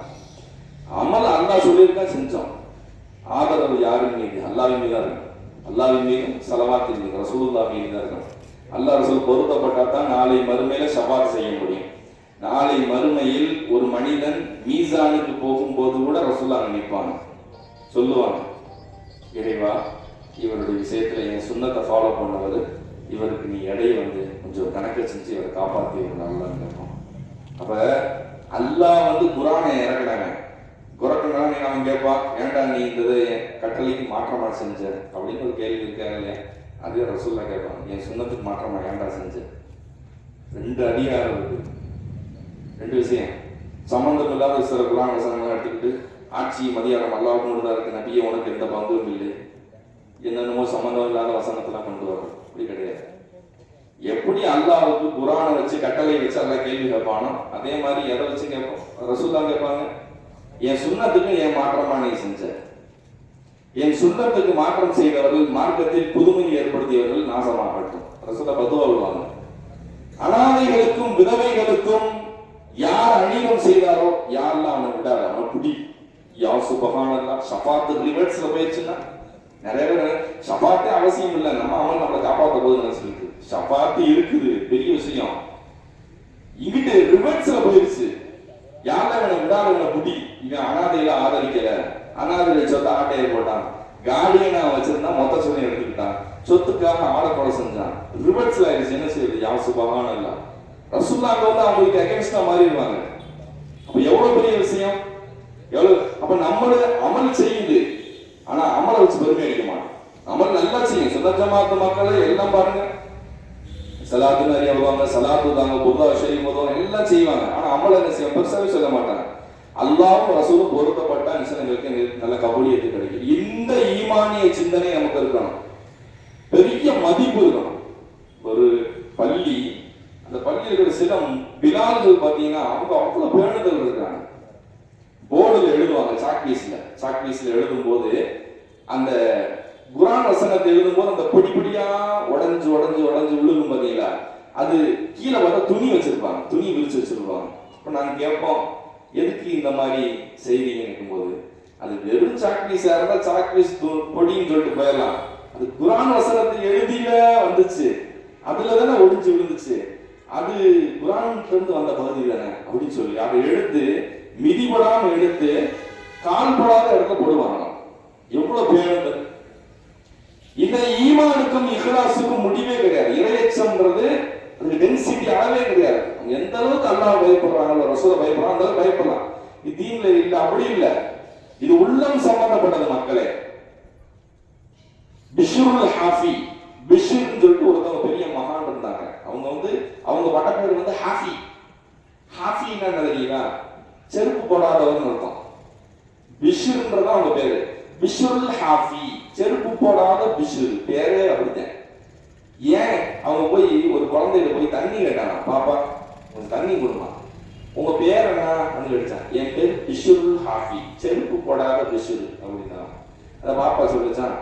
அமல் அல்லாஹ் சொல்லியிருக்கா செஞ்சோம். ஆதரவு யாரின் மீது? அல்லாஹ்வின் மீது இருக்கும். அல்லாஹ்வின் மீதும் ஸலவாத்தின் மீது, ரசூலுல்லாஹ் மீது தான் இருக்கும். அல்லாஹ் ரசூல் பொருத்தப்பட்டா தான் நாளை மறுமையில ஷஃபாத் செய்ய முடியும். நாளை மறுமையில் ஒரு மனிதன் மீசானுக்கு போகும்போது கூட ரசூலுல்லாஹ் நினைப்பாங்க, சொல்லுவாங்க, இறைவா இவருடைய விஷயத்துல என் சுன்னத்தை ஃபாலோ பண்ணவர், இவருக்கு நீ எடையை கொஞ்சம் கணக்கை செஞ்சு இவரை காப்பாற்றி நல்லான்னு கேட்போம். அப்ப அல்லாஹ் குரானை இறக்குறாங்க. குரக்கனால நீ அவன் கேட்பான், ஏன்டா நீ இந்த கட்டளைக்கு மாற்றமா செஞ்ச அப்படின்னு ஒரு கேள்வி இருக்காங்க இல்லையா? அதே ரசூலுல்லாஹ் கேட்பாங்க, என் சுன்னத்துக்கு மாற்றமா ஏன்டா செஞ்ச? 2 அதிகாரம் இருக்கு, 2 விஷயம். சம்பந்தம் இல்லாத சில குரான் வசனங்களை எடுத்துக்கிட்டு ஆட்சி மதியானம் அல்லாஹ்வுக்கு மட்டும் தான் இருக்கு, நபியே உனக்கு எந்த பங்கும் இல்லை, என்னென்னமோ சம்பந்தம் இல்லாத வசனத்தெல்லாம் கொண்டு வரும். அப்படி கிடையாது. எப்படி அல்லாஹ்வுக்கு குரானை வச்சு கட்டளை வச்சு அல்லாஹ் கேள்வி கேட்பானோ அதே மாதிரி எதை வச்சு கேட்போம்? ரசூலுல்லாஹ் கேட்பாங்க, என் சுன்னத்துக்கு என் மாற்றமா நீ செஞ்ச. என் சுன்னத்துக்கு மாற்றம் செய்தவர்கள், மார்க்கத்தில் புதுமை ஏற்படுத்தியவர்கள் நாசமாகட்டும். ரசூலுல்லாஹ் பதுவா சொல்லுவாங்க. அனாதைகளுக்கும் விதவைகளுக்கும் யார் அநீதம் செய்தாரோ யாரெல்லாம் அவனை விடாத, அவனை குடி. யா சுபஹானல்லாஹ். ஷஃபாத் ரிவர்ஸ்ல போயிடுச்சுன்னா நிறைய பேர் ஷஃபாத்தே அவசியம் இல்லை, நம்ம அவன் நம்மளை காப்பாற்ற போது நினைச்சிருக்கு. ஷஃபாத்து இருக்குது, பெரிய விஷயம். மூதாதிரி சொத்தை ஆட்டையை போட்டான், கார்டியனா வச்சிருந்தா மொத்த சொத்தையும் எடுத்துக்கிட்டான், சொத்துக்காக ஆளை கொலை செஞ்சான். ரிவர்ஸ்ல ஆயிடுச்சு. என்ன செய்யுது? யா சுபஹானல்லாஹ். ரசூலுல்லாஹ் வந்து அவங்களுக்கு அகைன்ஸ்டா மாறிடுவாங்க. அப்ப எவ்வளவு பெரிய விஷயம், எவ்வளவு. அப்ப நம்மள அமல் செய்யுது, ஆனா அமலை வச்சு பெருமை அடிக்க மாட்டோம். அமல் நல்லா செய்யும். சுன்ன ஜமாத் மக்களை எல்லாம் பாருங்க, சலாத்து நிறைய வருவாங்க, சலாத்து தாங்க, புர்தா ஷரீஃப் ஓதுவாங்க, எல்லாம் செய்வாங்க. ஆனா அமல் என்ன செய்ய பெருசாவே சொல்ல மாட்டாங்க. அல்லாஹ்வும் ரசூலும் பொருத்தப்பட்ட நிச்சயங்களுக்கு நல்ல கபூலியத்து கிடைக்கும். இந்த ஈமானிய சிந்தனை நமக்கு இருக்கணும், பெரிய மதிப்பு இருக்கணும். ஒரு பள்ளி, அந்த பள்ளியில் இருக்கிற சில பிலால்கள் பார்த்தீங்கன்னா அவங்க அவ்வளவு பேணுதல் இருக்காங்க. போர்டுல எழுதுவாங்க, சாக்பீஸ்ல எழுதும் போது அந்த குர்ஆன் வசனத்தை எழுதும் போது அந்த பொடிப்படியா உடஞ்சு உடஞ்சு உடஞ்சு விழுகும் பார்த்தீங்களா, அது கீழே பார்த்தா துணி வச்சிருப்பாங்க, துணி விரிச்சு வச்சிருப்பாங்க. இப்போ நாங்க கேட்போம், எதுக்கு இந்த மாதிரி செய்திங்க இருக்கும்போது, அது வெறும் சாக்பீஸா இருந்தா சாக்பீஸ் பொடின்னு சொல்லிட்டு போயிடலாம். அது குர்ஆன் வசனத்தை எழுதில வந்துச்சு, அதுல தானே ஒடிஞ்சு விழுந்துச்சு, அது குர்ஆன்ல இருந்து வந்த பகுதி தானே அப்படின்னு சொல்லி அதை எடுத்து மிதிபடாம எடுத்து கால் படாத இடத்துல போடுவாங்க. எவ்வளவு பேணுதல்! இந்த ஈமானுக்கும் இஹ்லாஸுக்கும் முடிவே கிடையாது. இறையச்சம்ன்றது அது டென்சிட்டி அளவே கிடையாது. எந்த அளவுக்கு அல்லாஹ் பயப்படுறாங்களோ, ரசூலை பயப்படுறாங்க, அந்த அளவுக்கு பயப்படலாம். இது தீன்ல இல்ல, அப்படி இல்ல. இது உள்ளம் சம்பந்தப்பட்டது மக்களே. பிஷ்ருல் ஹாஃபி, பிஷ்ருன்னு சொல்லிட்டு ஒருத்தவங்க பெரிய மகான் இருந்தாங்க. அவங்க பட்டப்பேர் வந்து ஹாஃபி. ஹாஃபின்னா என்ன தெரியுங்களா? செருப்பு போடாதவர்னு அர்த்தம். பிஷ்ருன்றதா அவங்க பேரு. பிஷ்ருல் ஹாஃபி, செருப்பு போடாத பிஷ்ரு, பேரே அப்படித்தான். ஏன் அவங்க போய் ஒரு குழந்தைகிட்ட போய் தண்ணி கேட்டாங்க, பாப்பா கொஞ்சம் தண்ணி கொடுமா, உங்க பேர் என்ன அப்படின்னு கேட்டான். என் பேர் பிஷ்ருல் ஹாஃபி, செருப்பு போடாத பிஷ்ரு அப்படின்னா. அதை பாப்பா சொல்லிச்சான்,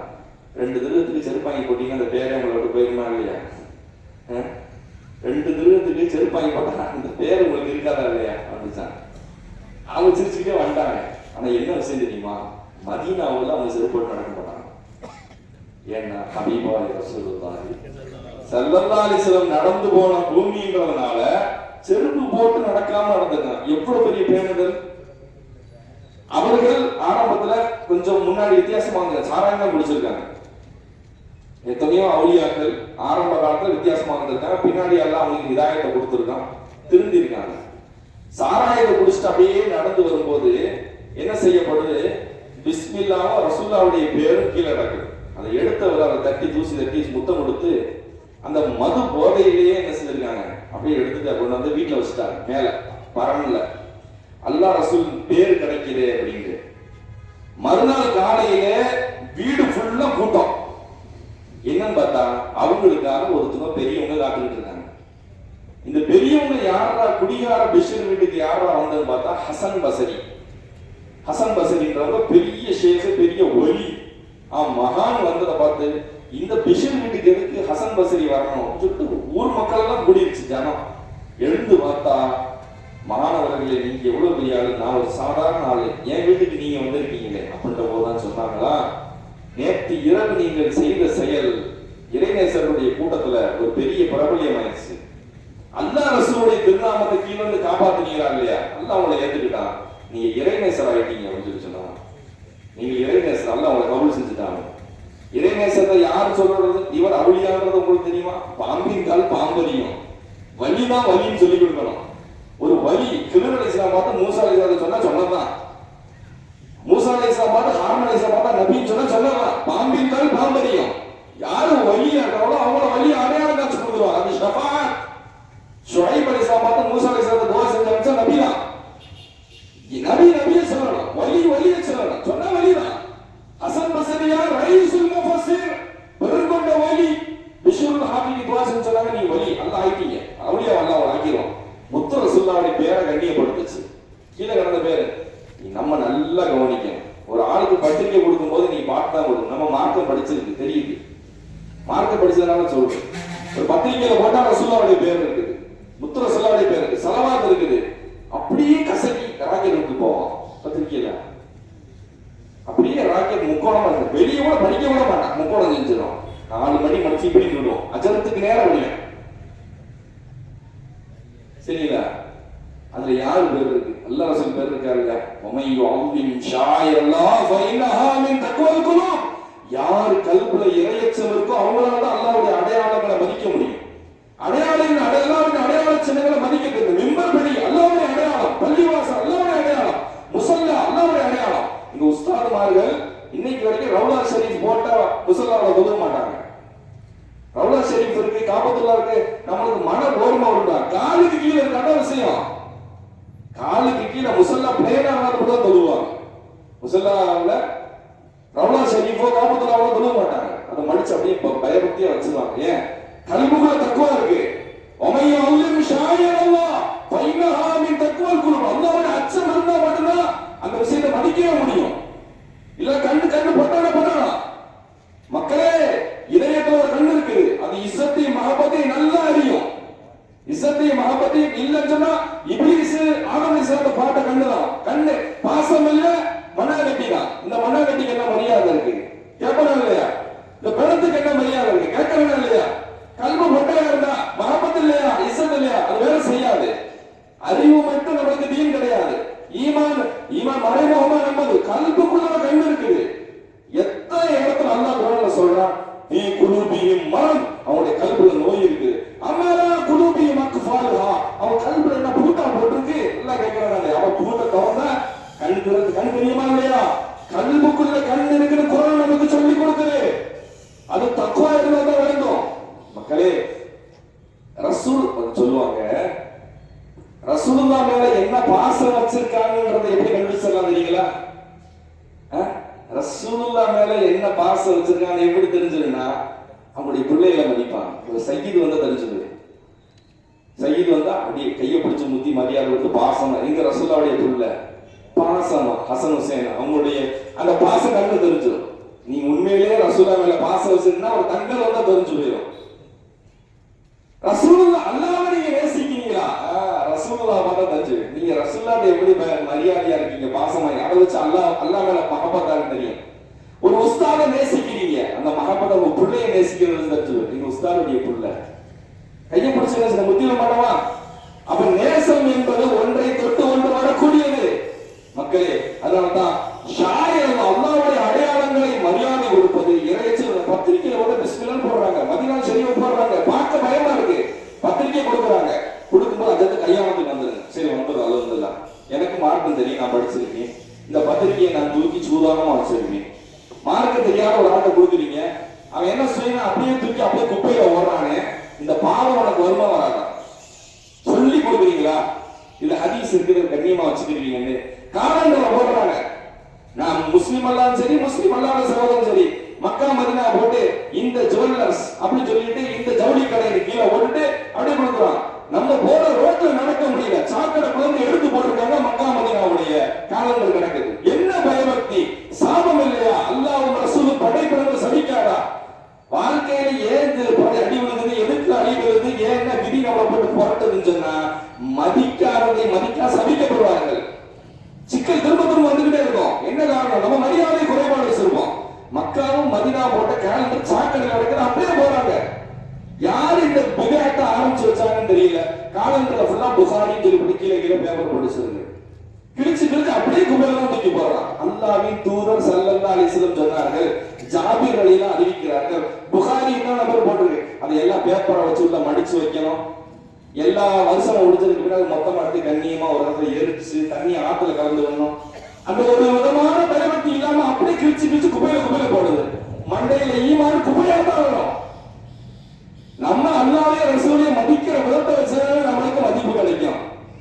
2 திருவத்துக்கு செருப்பு வாங்கி போட்டீங்க, அந்த பேரே உங்களை விட்டு போயிருமா இல்லையா? 2 திருவத்துக்கு செருப்பு வாங்கி போட்டா அந்த பேர் உங்களுக்கு இருக்காதா இல்லையா அப்படிச்சான். அவங்க சிரிச்சுக்கிட்டே வந்துட்டாங்க. ஆனா என்ன விஷயம் தெரியுமா? மதீனாவுல அவங்க செருப்பு போட்டு நடக்க மாட்டாங்க. ஏன்னா ஹபீபாய் ரசூலுல்லாஹி ஸல்லல்லாஹு அலைஹி வஸல்லம் நடந்து போன பூமின்றதுனால செருப்பு போட்டு நடக்காம நடந்துட்டாங்க. எவ்வளவு பெரிய பேணுதல்! அவர்கள் ஆரம்பத்துல கொஞ்சம் முன்னாடி வித்தியாசமாக சாராயம் குடிச்சிருக்காங்க. எத்தனையோ அவுலியாக்கள் ஆரம்ப காலத்துல வித்தியாசமாக இருந்திருக்காங்க, பின்னாடி எல்லாம் அவங்களுக்கு ஹிதாயத்தை கொடுத்துருக்கான், திருந்தி இருக்காங்க. சாராயத்தை குடிச்சிட்டு அப்படியே நடந்து வரும்போது என்ன செய்யப்படுது? பிஸ்மில்லாஹ் ரசூலுல்லாஹ்வுடைய பேரும் கீழே நடக்குது. அதை எடுத்தவர் அதை தட்டி தூசி தட்டி முத்தம் கொடுத்து அந்த மது போதையிலேயே என்ன செஞ்சிருக்காங்க, அப்படியே எடுத்துட்டு கொண்டு வந்து வீட்டுல வச்சுட்டாங்க, மேல பரன்ல. அல்லாஹ் ரசூல் பேர் கிடைக்குது அப்படின்ட்டு. மறுநாள் காலையிலே வீடு ஃபுல்லா கூட்டம். என்னன்னு பார்த்தா அவங்களுக்காக ஒருத்தவங்க பெரியவங்க காத்துக்கிட்டு இருக்காங்க. இந்த பெரியவங்க யாரா? குடிகார பிஷ்ர் வீட்டுக்கு யாரா வந்ததுன்னு பார்த்தா ஹசன் பசரி. ஹசன் பசரின்றவங்க பெரிய ஷேக், பெரிய ஒலி. மகான் வந்ததை பார்த்து இந்த பிஷ்ர் வீட்டுக்கு எதுக்கு ஹசன் பசரி வரணும் சொல்லிட்டு ஊர் மக்கள் எல்லாம் கூடிருச்சு. ஜனம் எழுந்து பார்த்தா, மாணவர்களே நீங்க எவ்வளவு பெரிய ஆளு, நான் ஒரு சாதாரண ஆளு, என் வீட்டுக்கு நீங்க வந்திருக்கீங்களே அப்படின்ற போதுதான் சொன்னாங்களா, நேற்று இரவு நீங்கள் செய்த செயல் இறைநேசருடைய கூட்டத்துல ஒரு பெரிய பிரபலியம் ஆயிடுச்சு. அல்லாஹ் ரசூலுடைய திருநாமத்தை கீழே வந்து காப்பாத்தினீங்களா இல்லையா, அல்லாஹ் உங்களை ஏத்துக்கிட்டான், நீங்க இறைநேசர் ஆயிட்டீங்க அப்படின்னு சொல்லி சொன்னாங்க. நீங்க இறைநேசர், அல்லாஹ் உங்களை கபூல் செஞ்சுட்டாங்க. இறைநேசத்தை யார் சொல்றது? இவர் அவுலியாங்கிறது உங்களுக்கு தெரியுமா? பாம்பின் கால் பாம்பரியும், வலிதான் வலின்னு சொல்லி கொடுக்கணும். ஒரு வலி கிருர் அலைஹிஸ்ஸலாம் பார்த்து மூசா அலைஹிஸ்ஸலாம் சொன்னா சொன்னதான், மூசா அலைஹிஸ்ஸலாம் பார்த்து ஹாரூன் அலைஹிஸ்ஸலாம் பார்த்து நபின்னு சொன்னா சொல்லலாம். பாம்பின் கால் பாம்பரியும், யாரு வலியா இருக்காங்களோ அவங்கள வலி அடையாளம் காட்சி கொடுத்துருவாங்க. அது ஷஃபாஅத். ஷுஐப் அலைஹிஸ்ஸலாம் பார்த்து மூசா அலைஹிஸ்ஸலாம் துஆ செஞ்சா நபிதான். நபியே சொல்லணும், வலியை சொல்லணும், சொன்னா வலிதான். ஹசன் பஸ்ரியா ரயீசுல் முஃபஸ்ஸிர், பெருங்கொண்ட வலி பிஷ்ருல் ஹாஃபிக்கு துஆ செஞ்சாங்க, நீ வலி அல்லாஹ் ஆயிட்டீங்க, அவுலியா அல்லாஹ் ஆக்கிடுவான். முத்து ரசூலுல்லாஹ்வுடைய பேரை கண்ணியப்படுத்துச்சு. கீழே கிடந்த பேரு நம்ம நல்லா கவனிக்கணும். ஒரு ஆளுக்கு பத்திரிக்கை கொடுக்கும் போது நீ பார்த்து தான் கொடுக்கணும். நம்ம மார்க்கம் படிச்சிருக்கு தெரியுது, மார்க்கம் படிச்சதுனால சொல்றேன். ஒரு பத்திரிக்கையில போட்டா ரசூலுல்லாஹ்வுடைய பேர் இருக்குது, முத்து ரசூலுல்லாஹ்வுடைய பேர் இருக்கு, ஸலவாத் இருக்குது, அப்படியே கசக்கி ராக்கெட் விட்டு போவோம் பத்திரிக்கையில. அப்படியே ராக்கெட் முக்கோணமா இருக்கு, வெளியே கூட படிக்க கூட மாட்டான், முக்கோணம் செஞ்சிடும். 4 மணி மடிச்சு இப்படி விடுவோம், அஜரத்துக்கு நேரம் விடுவேன். சரிங்களா? அதுல யாரு பேர் இருக்கு? அல்லாஹ் ரசூல் பேர் இருக்காருல்ல, உமையு அவ்வின் ஷாயல்லாஹ் ஃபைனஹா மின் தக்வல் குலூப். யார் கல்புல இறையச்சம் இருக்கோ அவங்களால தான் அல்லாஹ்வுடைய அடையாளங்களை மதிக்க முடியும். அல்லாஹ்வின் அடையாள சின்னங்களை மதிக்க தெரியும். மிம்பர் படி அல்லாஹ்வுடைய அடையாளம், பள்ளிவாசல் அல்லாஹ்வுடைய அடையாளம், முஸல்லா அல்லாஹ்வுடைய அடையாளம். இங்க உஸ்தாதுமார்கள் இன்னைக்கு வரைக்கும் ரவுலா ஷரீஃப் போட்டா முஸல்லாவை தொழுக மாட்டாங்க. ரவுலா ஷரீஃப் இருக்கு, காபத்துல்லா இருக்கு, நம்மளுக்கு மன ஓர்மை உண்டா? காலுக்கு கீழே இருக்காத விஷயம். காலுக்கு கீழே முஸல்லா பிளேனா கூட தொழுவாங்க. முஸல்லாவுல ரவுலா ஷரீஃபோ காபத்துல்லாவோ தொழுக மாட்டாங்க. அதை மடிச்சு அப்படியே பயபக்தியா வச்சிருவாங்க. ஏன்? கல்புக்குள்ள தக்வா இருக்கு. உமைய அவ்லிம் ஷாயல்லாஹ் ஃபைனஹா மின் தக்வல் குலூப். அல்லாஹ்வுடைய அச்சம் இருந்தா மட்டும்தான் அந்த விஷயத்தை மதிக்கவே முடியும். இல்ல கண்ணு பட்டானா மக்களே, இதயத்துல ஒரு கண்ணு இருக்கு, அது இஸ்ஸத்தை மஹப்பத்தை நல்லா அறியும். இஸ்ஸத்தை மஹப்பத்தை இல்லன்னு சொன்னா இப்லீஸ் ஆதம் அலைஹிஸ்ஸலாத்தை பார்த்த கண்ணுதான். கண்ணு பாசம் இல்ல, மண்ணாங்கட்டி தான். இந்த மண்ணாங்கட்டிக்கு என்ன மரியாதை இருக்கு? கேட்பனா இல்லையா? இந்த பிணத்துக்கு என்ன மரியாதை இருக்கு? கேட்கறா இல்லையா? கல்பு பட்டையா இருந்தா மஹப்பத் இல்லையா, இஸ்ஸத் இல்லையா, அது வேலை செய்யாது. அறிவு மட்டும் நமக்கு தீன் கிடையாது. ஈமான் மறைமுகமா நம்பது. கல்புக்குள்ள கண்ணு இருக்குது. எத்தனை இடத்துல அல்லாஹ் குர்ஆன்ல சொல்றான், நீ குலூபியும் மரம், அவனுடைய கல்புல நோய் இருக்கு. அம்மாலா குலூபியும் அக்ஃபாலுஹா, அவன் கல்புல என்ன பூட்டா போட்டிருக்கு? எல்லாம் கேட்கறானே, அவன் பூட்டை திறந்தா கண் தெரியுமா இல்லையா? கல்புக்குள்ள கண் இருக்குன்னு குர்ஆன் நமக்கு சொல்லி கொடுக்குது. அது தக்வா இருந்தா தான் வேண்டும். மக்களே, ரசூல் சொல்லுவாங்க, ரசூலுல்லாஹ் மேல என்ன பாசம் வச்சிருக்காங்கன்றதை எப்படி கண்டுபிடிச்சிடலாம் தெரியுங்களா? ரசூலுல்லாஹ் மேல என்ன பாசம் வச்சிருக்காங்க எப்படி தெரிஞ்சிருன்னா, அவங்களுடைய பிள்ளைகளை மதிப்பாங்க. ஒரு சையீது வந்தா தெரிஞ்சது. சையீது வந்தா அப்படியே கையை பிடிச்சு முத்தி மரியாதை விட்டு பாசம். எங்க ரசூலுல்லாஹ்வுடைய பிள்ளை பாசமா ஹசன் ஹுசைன், அவங்களுடைய அந்த பாசம் கண்டு தெரிஞ்சிடும். நீ உண்மையிலேயே ரசூலுல்லாஹ் மேல பாசம் வச்சிருந்தா ஒரு தங்கல் வந்தா தெரிஞ்சு போயிடும். ரசூலுல்லாஹ் அல்லாஹ்வை நீங்க நேசிக்கிறீங்களா? ரசூலுல்லாஹ் பார்த்தா தெரிஞ்சு. நீங்க ரசூலுல்லாஹ்ட்ட எப்படி மரியாதையா இருக்கீங்க, பாசமா, அதை வச்சு அல்லாஹ் மேல மஹப்பத்தான்னு தெரியும். ஒரு உஸ்தாதை நேசிக்கிறீங்க, அந்த மஹப்பத்தை உங்க பிள்ளைய நேசிக்கிறது தெரிஞ்சு. நீங்க உஸ்தாதுடைய பிள்ளை கையை பிடிச்சு முத்திர மாட்டவா? அப்ப நேசம் என்பது ஒன்றை தொட்டு ஒன்று வரக்கூடியது மக்களே. அதனால்தான் ஷாயர் அல்லாஹ்வுடைய அடையாளங்களை மரியாதை கொடுப்பது. இறைச்சல் பத்திரிகையோட பிஸ்மில்லாஹ் போடுறாங்க, மதீனா ஷரீஃப் போடுறாங்க, பார்க்க பயமா இருக்கு. பத்திரிகை கொடுக்குறாங்க, கொடுக்கும்போது அந்த கையாளத்துக்கு வந்துருங்க. சரி வந்துடும், அல்ஹம்துலில்லாஹ், எனக்கு மார்க்கம் தெரியும், நான் படிச்சிருக்கேன், இந்த பத்திரிகையை நான் தூக்கி சூதானமா வச்சிருக்கேன். மார்க்கம் தெரியாத ஒரு ஆட்டை கொடுக்குறீங்க, அவன் என்ன செய்யணும், அப்படியே தூக்கி அப்படியே குப்பையில ஓடுறானே, இந்த பாவம் உனக்கு வருமா வராதா? சொல்லி கொடுக்குறீங்களா? இல்ல ஹதீஸ் இருக்குது கண்ணியமா வச்சுக்கிறீங்கன்னு காலங்களை போடுறாங்க. நான் முஸ்லிம் அல்லாலும் சரி, முஸ்லிம் அல்லாத சகோதரன் சரி, மக்கா மதீனா போட்டு இந்த ஜுவல்லர்ஸ் அப்படி சொல்லிட்டு இந்த ஜவுளி கடையை கீழே போட்டுட்டு அப்படியே கொடுக்குறான். நம்ம போற ரோட்ல நடக்க முடியல, சாக்கடை குழந்தை எடுத்து போட்டிருக்காங்க. மக்கா மதீனாவுடைய காலங்கள் கிடக்குது. என்ன பயபக்தி, சாபம் இல்லையா? அல்லாஹ்வும் ரசூலும் படைப்பிறகு சபிக்காதா? வாழ்க்கையில ஏன் அடி விழுது, எதுக்கு அடி விழுது, ஏன் விதி நம்மளை போட்டு புரட்டுதுன்னு சொன்னா மதிக்காததை மதிக்கா சபிக்கப்படுவார்கள். சிக்கல் திரும்ப திரும்ப வந்துகிட்டே இருக்கும். என்ன காரணம்? நம்ம மரியாதை குறைபாடு வச்சிருப்போம். மக்காவும் மதீனா போட்ட கேலண்டர் சாக்கடை நடக்குது, அப்படியே போறாங்க. யாரு இந்த பிதாத்தை ஆரம்பிச்சு வச்சாங்கன்னு தெரியல. காலண்டர்ல ஃபுல்லா புகாரின்னு சொல்லி கீழே பேப்பர் போட்டு கிழிச்சு அப்படியே குபேரலாம் தூக்கி போடுறான். அல்லாஹ்வின் தூதர் ஸல்லல்லாஹு அலைஹி வஸல்லம் சொன்னார்கள், ஜாபீர் ரலியல்லாஹு அறிவிக்கிறார்கள், புகாரி என்ன நம்பர் போட்டுருக்கு, அதை எல்லாம் பேப்பரை வச்சு உள்ள மடிச்சு வைக்கணும். எல்லா வருஷம் முடிஞ்சதுக்கு பிறகு மொத்தமா எடுத்து கண்ணியமா ஒரு இடத்துல எரிச்சு தண்ணி ஆத்துல கலந்து வரணும். அந்த ஒரு விதமான பயபக்தி இல்லாம அப்படியே கிழிச்சு குப்பையில போடுது. மண்டையில ஈமான் குப்பையா தான் வரும். நம்ம அல்லாஹ்வே ரசூலை மதிக்கிற விதத்தை வச்சதால நம்மளுக்கு மதிப்பு கிடைக்கும்.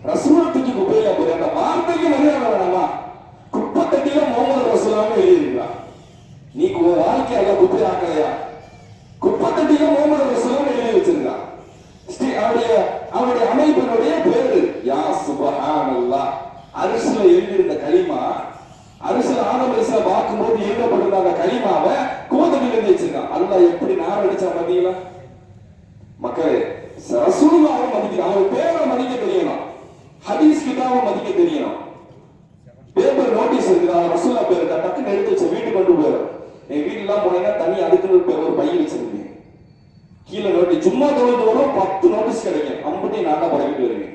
ரசூலை தூக்கி குப்பையில போய் அந்த வார்த்தைக்கு மரியாதை வேணாமா? குப்பை தட்டில முகமது ரசூலான்னு எழுதியிருக்கலாம். நீ வாழ்க்கை அல்ல குப்பை ஆக்கலையா? குப்பை தட்டில முகமது ரசூலான்னு எழுதி வச்சிருக்கான். அவருடைய அமைப்பினுடைய பேரு யா சுப்ஹானல்லாஹ். அரிசில எழுதியிருந்த கலிமா, அரிசில ஆதம் அலைஹிஸ்ஸலாம் பார்க்கும்போது எழுதப்பட்டிருந்த அந்த கலிமாவை கோதடியில் எழுதி வச்சிருக்கான். அல்லாஹ் எப்படி நார் அடிச்சா மதியலாம் மக்களே. ரசூலுல்லாஹ்வை மதிக்கணும், அவர் பேரை மதிக்க தெரியணும், ஹதீஸ் கிதாபை மதிக்க தெரியணும். பேப்பர் நோட்டீஸ் இருக்குது, அவர் ரசூலுல்லாஹ் பேர் டக்குன்னு எடுத்து வச்சு வீட்டுக்கு கொண்டு போயிடும். என் வீட்டுலாம் போனீங்கன்னா தனி அதுக்குன்னு ஒரு பைய வச்சிருக்கீங்க, கீழே நோட்டீஸ் சும்மா தொழுது வரும் 10 நோட்டீஸ் கிடைக்கும். அம்பட்டி நான் தான் பழகிட்டு வருவேன்.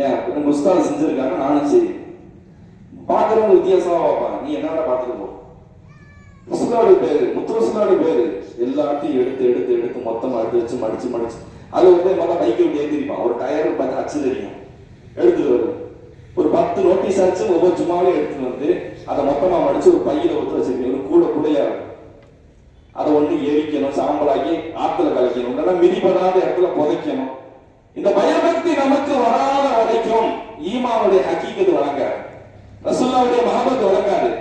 ஏன் உங்க உஸ்தாது செஞ்சிருக்காங்க நானும் செய்வேன். பார்க்கறவங்க வித்தியாசமா பார்ப்பாங்க, நீ என்னடா பார்த்துட்டு போ. ரசூலுல்லாஹ்வுடைய பேரு, முத்து ரசூலுல்லாஹ்வுடைய பேரு எல்லாத்தையும் எடுத்து எடுத்து எடுத்து மொத்தமா எடுத்து வச்சு மடிச்சு மடிச்சு அது வந்து மொத்தம் பைக்கை விட்டு ஏற்றிருப்பான். ஒரு டயர் பார்த்து அச்சு தெரியும் எடுத்துட்டு வரும். ஒரு 10 நோட்டீஸ் ஆச்சு ஒவ்வொரு சும்மாவே எடுத்துட்டு வந்து அதை மொத்தமா மடிச்சு ஒரு பையில ஒத்து வச்சிருக்கீங்க. ஒரு கூடையா இருக்கும். அதை ஒண்ணு எரிக்கணும், சாம்பலாக்கி ஆத்துல கலைக்கணும், இல்லைன்னா மிதிப்படாத இடத்துல புதைக்கணும். இந்த பயபக்தி நமக்கு வராத வரைக்கும் ஈமானுடைய ஹக்கீகத்து வழங்காது, ரசூலுல்லாஹ்வுடைய மஹப்பத் வழங்காது.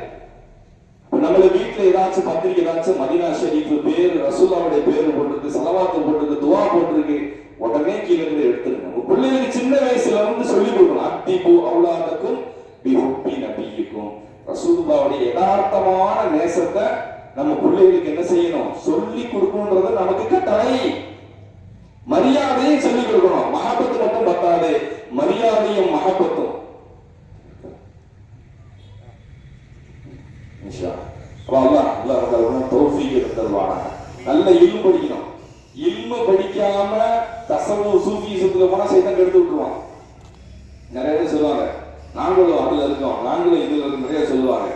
நம்மள வீட்டுல ஏதாச்சும் பத்திரிக்கை ஏதாச்சும் மதீனா ஷரீஃப் பேரு ரசூலுல்லாஹ்வுடைய பேரு போட்டிருக்கு, ஸலவாத்து போட்டிருக்கு, துஆ போட்டிருக்கு, உடனே கீழே இருந்து எடுத்துருங்க. உங்க பிள்ளைகளுக்கு சின்ன வயசுல இருந்து சொல்லி கொடுக்கணும். அத்திபு அவுலாதக்கும் பிஹுப்பி நபிய்யிக்கும். ரசூலுல்லாஹ்வுடைய யதார்த்தமான நேசத்தை நம்ம பிள்ளைகளுக்கு என்ன செய்யணும், சொல்லி கொடுக்கணும்ன்றது நமக்கு கட்டளை. மரியாதையும் சொல்லி கொடுக்கணும். மஹப்பத்து மட்டும் பத்தாது, மரியாதையும் மஹப்பத்தும். நல்ல இல்மு படிக்கணும். இல்மு படிக்காம தசவு சூஃபிசத்துல போனா சைத்தான் கெடுத்து விட்டுருவான். நிறைய பேர் சொல்லுவாங்க, நாங்களும் அதுல இருக்கோம், நாங்களும் இதுல இருக்கோம், நிறைய சொல்லுவாங்க.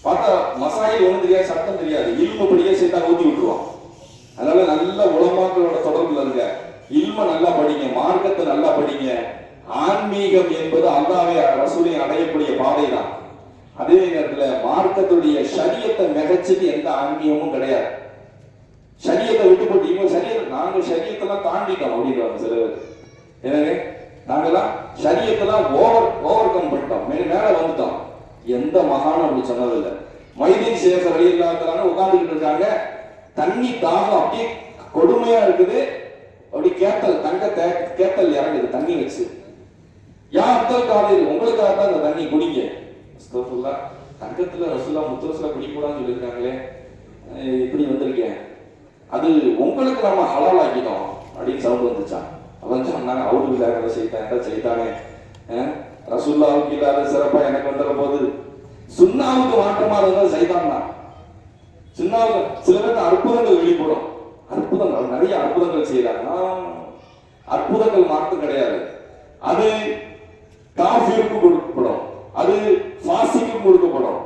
பார்த்தா மசாயில் ஒண்ணு தெரியாது, சட்டம் தெரியாது, இல்மு படிக்க சைத்தான் ஊத்தி விட்டுருவான். அதனால நல்ல உலமாக்களோட தொடர்புல இருக்க, இல்ம நல்லா படிங்க, மார்க்கத்தை நல்லா படிங்க. ஆன்மீகம் என்பது அல்லாஹ்வை ரசூலை அடையக்கூடிய பாதை தான். அதே நேரத்துல மார்க்கத்துடைய ஷரியத்தை மிகச்சிட்டு எந்த ஆன்மீகமும் கிடையாது. ஷரியத்தை விட்டு போட்டு இவங்க ஷரியத்தை, நாங்க ஷரியத்தெல்லாம் தாண்டிட்டோம் அப்படின்றாங்க சில பேர். எனவே நாங்கெல்லாம் ஷரியத்தெல்லாம் ஓவர் கம் பண்ணிட்டோம், மேல வந்துட்டோம். எந்த மகானும் அப்படி சொன்னதில்லை. மைதீன் ஷேக் ரலியல்லாஹு உட்கார்ந்துகிட்டு இருக்காங்க, தண்ணி தாகம் அப்படியே கொடுமையா இருக்குது, அப்படி கேத்தல் தங்க கேத்தல் இறங்குது தண்ணி வச்சு. யா அப்துல் காதிர், உங்களுக்காக தான் இந்த தண்ணி குடிங்க. தங்கத்துல ரசூலுல்லாஹ் முத்து ரசூலுல்லாஹ் குடிக்கூடாதுன்னு சொல்லியிருக்காங்களே, இப்படி வந்திருக்கேன், அது உங்களுக்கு நம்ம ஹலால் ஆக்கிட்டோம் அப்படின்னு சவுண்ட் வந்துச்சான். அவன் சொன்னாங்க, அவுது இல்லாத செய்தானே ரசூலுல்லாஹ்வுக்கு இல்லாத சிறப்பா எனக்கு வந்துற போது சுன்னாவுக்கு மாற்றமா இருந்தா சைதான் தான். சுன்னாவுக்கு சில பேருக்கு அற்புதங்கள் வெளிப்படும், அற்புதங்கள் நிறைய அற்புதங்கள் செய்யறாங்க. அற்புதங்கள் மாற்றம் கிடையாது, அது காஃபிருக்கு கொடுக்கப்படும், அது ஃபாசிக்கும் கொடுக்கப்படும்.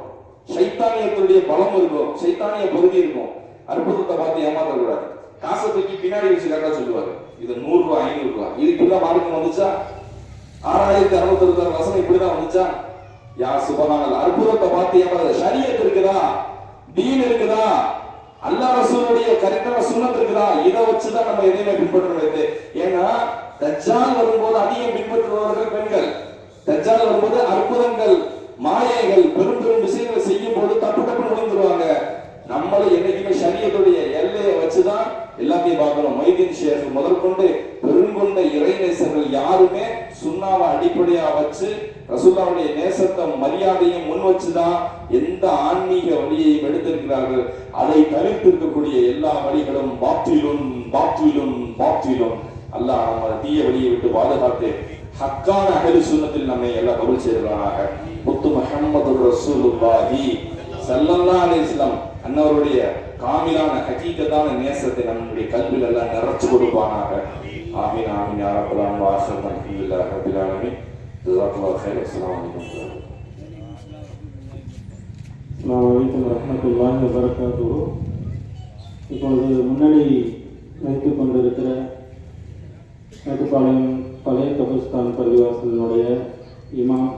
சைத்தானியத்துடைய பலம் இருக்கும், சைத்தானிய பகுதி இருக்கும். அற்புதத்தை பார்த்து ஏமாற்றக்கூடாது. காசை தூக்கி பின்னாடி வச்சு கரெக்டா சொல்லுவாரு, இது 100 ரூபாய் 500 ரூபாய், இது இப்படிதான் மார்க்கம் வந்துச்சா, 6666 வசனம் இப்படிதான் வந்துச்சா. யா சுபஹானல்லாஹ். அற்புதத்தை பார்த்து ஏமாறாத. ஷரியத் இருக்குதா, தீன் இருக்குதா, அல்லாஹ் ரசூலுடைய கரெக்டான சுன்னத் இருக்குதா, இதை வச்சுதான் நம்ம எதையுமே பின்பற்றணும். ஏன்னா தஜ்ஜால் வரும்போது அதிகம் பின்பற்றுபவர்கள் பெண்கள். தஜ்ஜால் வரும்போது அற்புதங்கள், மாயைகள், பெரும் பெரும் விஷயங்களை செய்யும் போது தப்பு தப்பு நுழைந்துருவாங்க. நம்மளை என்னைக்குமே ஷரியத்துடைய எல்லையை வச்சுதான் எல்லாத்தையும் பார்க்கணும். மைதீன் ஷேக் முதற்கொண்டு பெருங்கொண்ட இறைநேசர்கள் யாருமே சுன்னாவை அடிப்படையா வச்சு ரசூலுல்லாஹ்வுடைய நேசத்தை மரியாதையும் முன் வச்சுதான் எந்த ஆன்மீக வழியையும் எடுத்திருக்கிறார்கள். அதை தவிர்த்திருக்கக்கூடிய எல்லா வழிகளும் பாத்திலும் பாத்திலும் பாத்திலும். அல்லாஹ் நம்ம தீய வழியை விட்டு பாதுகாத்து ஹக்கான அஹ்லு சுன்னத்தில் நம்மை எல்லாம் கபூல் செய்வானாக. முத்து முஹம்மது ரசூலுல்லாஹி ஸல்லல்லாஹு அலைஹி வஸல்லம் அன்னவருடைய காமிலான ஹகீகத்தான நேசத்தை நம்முடைய கல்வில எல்லாம் நிறைச்சு கொடுப்பானாக. ஆமீன் ஆமீன் யா ரப்பல் ஆலமீன். வாஸல் அல்ஹம்துலில்லாஹி ரப்பில் ஆலமீன். ஜஸாக்கல்லாஹு கைர். அஸ்ஸலாமு அலைக்கும். அஸ்ஸலாமு அலைக்கும் வரஹ்மத்துல்லாஹி வபரகாத்துஹு. இப்பொழுது முன்னாடி வைத்துக் கொண்டிருக்கிற மேட்டுப்பாளையம் பழைய கபிரிஸ்தான் பள்ளிவாசலினுடைய இமாம்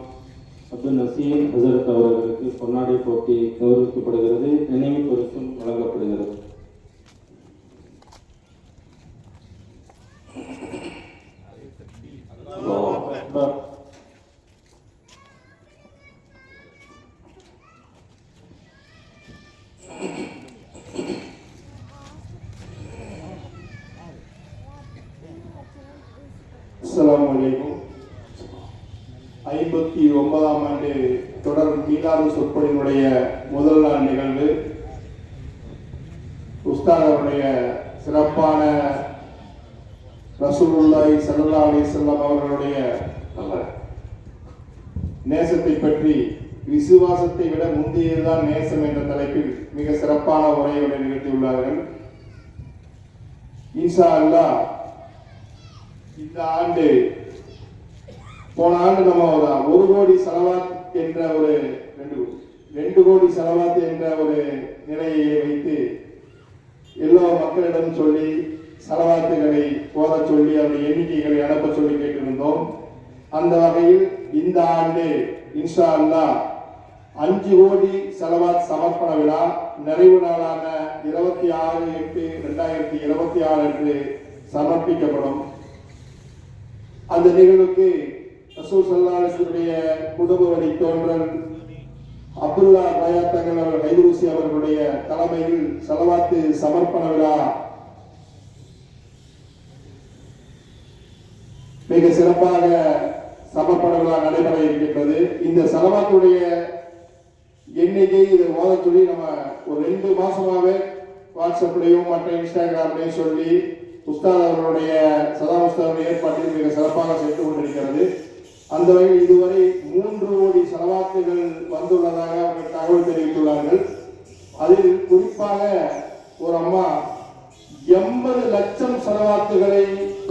அப்துல் நசீர் ஹசரத் அவர்களுக்கு பொன்னாடை போட்டி கௌரவிக்கப்படுகிறது, நினைவு பரிசும் வழங்கப்படுகிறது. அஸ்ஸலாமு அலைக்கும். 59ஆம் ஆண்டு தொடர் மீலாது சொற்பொழினுடைய முதல் நாள் நிகழ்வு உஸ்தாத் அவருடைய சிறப்பான ரசூலுல்லாஹி ஸல்லல்லாஹு அலைஹி வஸல்லம் அவர்களுடைய நேசத்தை பற்றி, விசுவாசத்தை விட முந்தையதுதான் நேசம் என்ற தலைப்பில் மிக சிறப்பான உரையுடன் நிகழ்த்தியுள்ளார்கள். இன்ஷா அல்லாஹ் இந்த ஆண்டு போன ஆண்டு நம்ம ஒரு கோடி செலவாத் என்ற ஒரு 2 கோடி செலவாத் என்ற ஒரு நிலையை வைத்து எல்லா மக்களிடம் சொல்லி செலவாத்துகளை போத சொல்லி அவருடைய எண்ணிக்கைகளை அனுப்ப சொல்லி கேட்டிருந்தோம். அந்த வகையில் இந்த ஆண்டு இன்ஷா அல்லாஹ் 5 கோடி செலவாத் சமர்ப்பண விழா நிறைவு நாளான 26/8/2026 அன்று சமர்ப்பிக்கப்படும். அந்த நிகழ்வுக்கு ரசூல் ஸல்லல்லாஹு அலைஹி வஸல்லம் குடும்ப வழி தோன்றல் அப்துல்லா தங்கள் அவர்கள் ஹைதூசி அவர்களுடைய தலைமையில் செலவாத்து சமர்ப்பண விழா மிக சிறப்பாக சமர்ப்பண விழா நடைபெற இருக்கின்றது. இந்த செலவாத்துடைய எண்ணிக்கை இதை ஓத சொல்லி நம்ம ஒரு 2 மாசமாவே வாட்ஸ்அப்லையும் மற்ற இன்ஸ்டாகிராம்லையும் சொல்லி உஸ்தாத் அவர்களுடைய சதா உஸ்தாதுடைய ஏற்பாட்டில் மிக சிறப்பாக சென்று கொண்டிருக்கிறது. அந்த வகையில் இதுவரை 3 கோடி செலவாத்துகள் வந்துள்ளதாக அவர்கள் தகவல் தெரிவித்துள்ளார்கள். அதில் குறிப்பாக ஒரு அம்மா 80 லட்சம் செலவாத்துகளை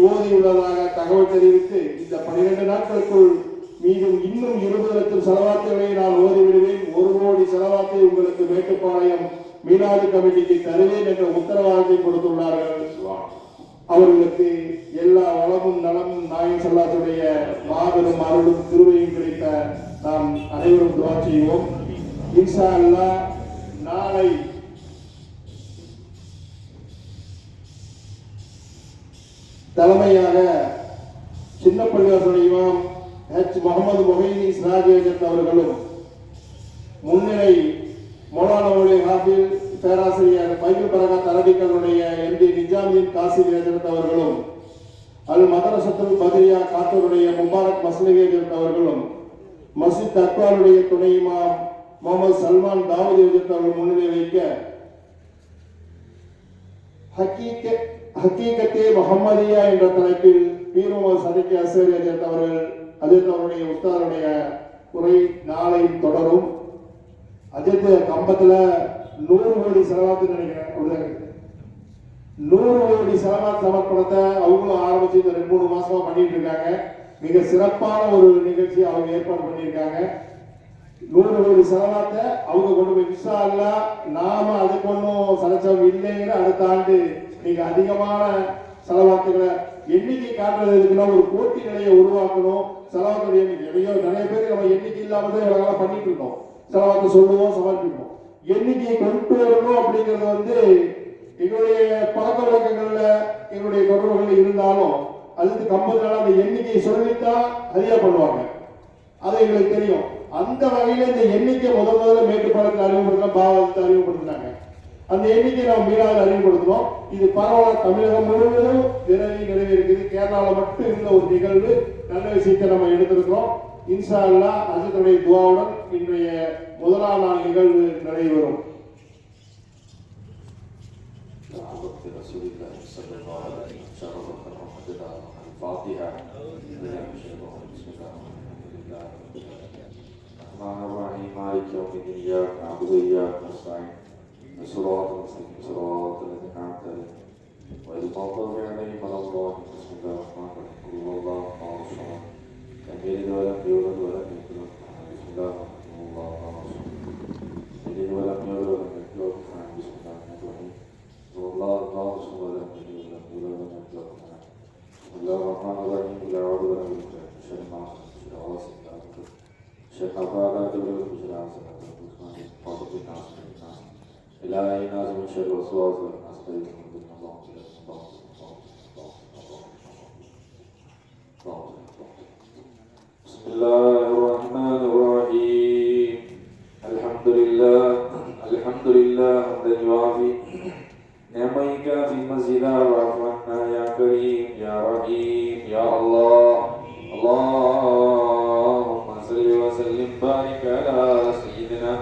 ஓதியுள்ளதாக தகவல் தெரிவித்து இந்த 12 நாட்களுக்குள் மீதும் இன்னும் 20 லட்சம் செலவாத்துகளை நான் ஓதிவிடுவேன், 1 கோடி செலவாத்தை உங்களுக்கு மேட்டுப்பாளையம் மீனாது கமிட்டிக்கு தருவேன் என்ற உத்தரவாதத்தை கொடுத்துள்ளார்கள். அவர்களுக்கு எல்லா வளமும் நலமும் நாயகம் ஸல்லல்லாஹுடைய மாபெரும் அருளும் திருவையும் கிடைத்த நாம் அனைவரும் துஆ செய்வோம். இன்ஷா அல்லாஹ் நாளை தலைமையாக சின்ன பள்ளிவாசல் இமாம் ஹெச் முகமது மொஹிதீன் சிராஜ் அவர்களும் முன்னிலை மௌலானா ஹாஃபில் பேராசிரியர் பைபிள் பரகாத் அரபிக்கனுடைய எம்டி நிஜாமுதீன் காசிம் அவர்களும் அல் மதரசத்துல் பத்ரியா காத்தூருடைய முபாரக் மஸ்லிகே அவர்களும் மஸ்ஜித் தக்வாருடைய துணை இமாம் முகமது சல்மான் தாவூத் அவர்கள் முன்னிலை வைக்க ஹக்கீகத்தே முஹம்மதியா என்ற தலைப்பில் பீர் முகமது சதிக் அஸ்ஸரி அவர்கள் அவருடைய உஸ்தாதுடைய உரை நாளை தொடரும். அஜித் கம்பத்துல 100 கோடி செலவாத்து நினைக்கிறேன், 100 கோடி செலவாத்து சமர்ப்பணத்தை அவங்களும் ஆரம்பிச்சு இந்த 2-3 மாசமா பண்ணிட்டு இருக்காங்க. மிக சிறப்பான ஒரு நிகழ்ச்சி அவங்க ஏற்பாடு பண்ணியிருக்காங்க. 100 கோடி செலவாத்தை அவங்க கொண்டு போய் இன்ஷா அல்லாஹ் நாம அதுக்கு ஒன்றும் சலச்சம் இல்லைங்கிற அடுத்த ஆண்டு மிக அதிகமான செலவாத்துகளை எண்ணிக்கை காட்டுறதுக்குன்னா ஒரு போட்டி நிலையை உருவாக்கணும். செலவாத்துடைய எண்ணிக்கை நிறைய பேர் நம்ம எண்ணிக்கை இல்லாம தான் இவ்வளவு பண்ணிட்டு இருக்கோம். செலவாத்து சொல்லுவோம், சமர்ப்பிப்போம். எண்ணிக்கையை கொண்டு வரணும் அப்படிங்கிறது எங்களுடைய பழக்க வழக்கங்கள்ல எங்களுடைய தொடர்புகள் இருந்தாலும் அதுக்கு கம்பெனியால அந்த எண்ணிக்கையை சொல்லித்தான் சரியா பண்ணுவாங்க, அது எங்களுக்கு தெரியும். அந்த வகையில இந்த எண்ணிக்கை முதல்ல மேட்டுப்பாளத்தில் அறிமுகப்படுத்தலாம், பாவத்தை அறிமுகப்படுத்தினாங்க. அந்த எண்ணிக்கையை நம்ம மீளாக அறிமுகப்படுத்துறோம். இது பரவாயில்ல, தமிழகம் முழுவதும் விரைவில் நிறைவேறுகிறது. கேரளாவில் மட்டும் இருந்த ஒரு நிகழ்வு, நல்ல விஷயத்தை நம்ம எடுத்திருக்கிறோம். இன்ஷா அல்லாஹ் அஜித்துடைய துஆவுடன் இன்றைய முதலாம் நாள் நிகழ்வு நடைபெறும். مالك يوم الدين إياك نعبد وإياك نستعين صراط المستقيم صراط الذين أنعمت عليهم غير المغضوب عليهم ولا الضالين. بسم الله الرحمن الرحيم. قل هو الله أحد الصمد لم يلد ولم يولد ولم يكن له كفوا أحد. بسم الله الرحمن الرحيم. الله لم يلد ولم يولد ولم يكن له كفوا أحد. بسم الله الرحمن الرحيم. قل هو الله الصمد لم يلد ولم يولد ولم يكن له كفوا أحد. بسم الله الرحمن الرحيم. قل أعوذ برب الفلق من شر ما خلق من شر غاسق إذا وقب شر نفاثات في العقد من شر حاسد إذا حسد وقبض الناس من الناس إلهي ناس من شر الوسواس والناس خير من ذكر الله بسم الله الرحمن الرحيم. الحمد لله الحمد لله حمدا يوافي نعمك في مزيدا وعفونا يا كريم يا رحيم يا الله. اللهم صل وسلم بارك على سيدنا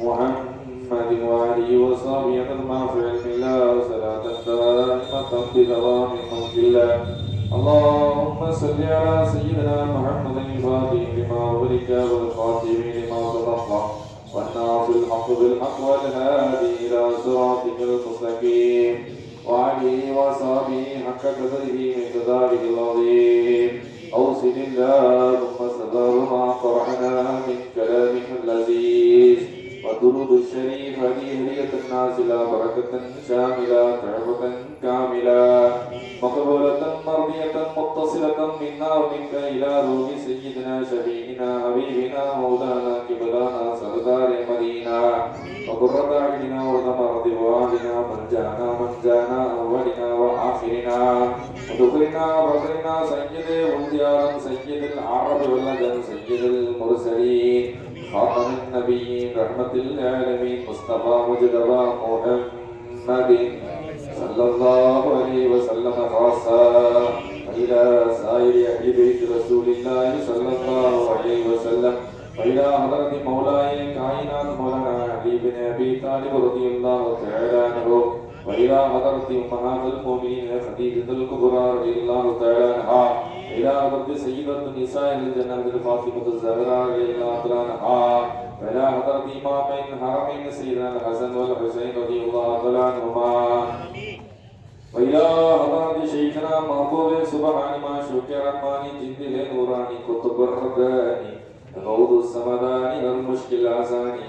محمد وآله وصحبه وسلم في علم الله صلاة دائمة بدوام ملك الله. اللهم صل على سيدنا محمد الفاتح لما أغلق والخاتم لما سبق والناصر الحق بالحق والهادي إلى صراطك المستقيم وعليه وصحبه حق قدره من قدره العظيم. أوصل اللهم الدرود الشريف هذه هدية نازلة بركة شاملة تحفة كاملة مقبولة مرضية متصلة منا ومنك إلى روح سيدنا شفيعنا حبيبنا مولانا قبلانا سردار مدينة وقرة أعيننا وثمرة فؤادنا من جانا أولنا وآخرنا ودخلنا وبصرنا سيد والديار سيد العرب واللجن سيد المرسلين خاتم النبيين رحمة العالمين مصطفى مجتبى محمد صلى الله عليه وسلم خاصة وإلى سائر أهل بيت رسول الله صلى الله عليه وسلم وإلى حضرة مولاي كائنات مولانا علي بن أبي طالب رضي الله تعالى عنه وإلى حضرة أمهات المؤمنين خديجة الكبرى رضي الله تعالى عنها إلى حضرة سيدة نساء الجنة فاطمة الزهراء رضي الله تعالى عنها وإلى حضرة إمامين حرمين سيدنا الحسن والحسين رضي الله تعالى عنهما وإلى حضرة شيخنا محبوب سبحان ما شكر رحماني جندل نوراني قطب الرباني غوث السمداني المشكل العزاني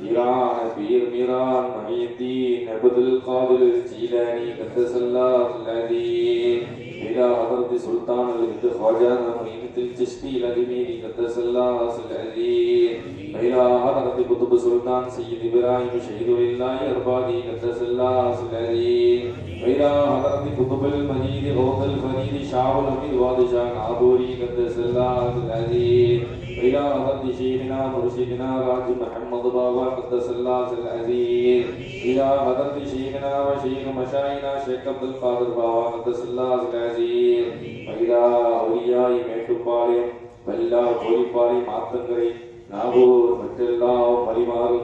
إيران بير ميران محي الدين عبد القادر الجيلاني قدس الله العليم إلى حضرة سلطان الهند خواجة معين الچشتي الأجميري قدس الله العليم إلى حضرة قطب سلطان سيد إبراهيم شهيد لله أربادي قدس الله العليم إلى حضرة قطب المجيد غوث الفريد شعب الأمير وادشاه نابوري قدس الله العليم إلى حضرة شيخنا مرشدنا راج محمد بابا قدس الله العزيز إلى حضرة شيخنا وشيخ مشايخنا شيخ عبد القادر بابا قدس الله العزيز وإلى أولياء மேட்டுப்பாளையம் வெள்ளா கோழிப்பாளையம் மாத்தங்கரை நாகூர் மெட்டெல்லாம் மலிமாறு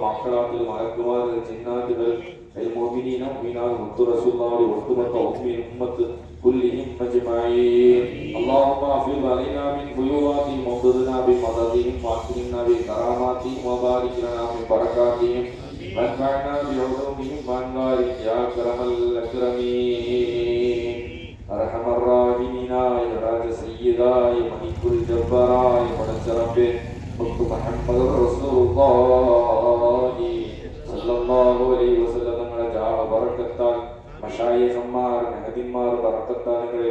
மக்களாத்தில் மலக்குமாறு சின்னாட்டுகள் المؤمنين والمؤمنات وانصر رسول الله وارحمة أمة كلهم أجمعين اللهم اغفر علينا من فيوضاتهم وامددنا بمددهم واكرمنا بكراماتهم وبارك لنا من بركاتهم وانفعنا بعلومهم وانوارهم يا أكرم الأكرمين أرحم الراحمين يا راج سيدا يا ملك الجبار يا منصر محمد رسول الله صلى الله عليه وسلم பரக்கத்தால் மஷாயிகம்மார் நகதின்மார் பரக்கத்தால் எங்கள்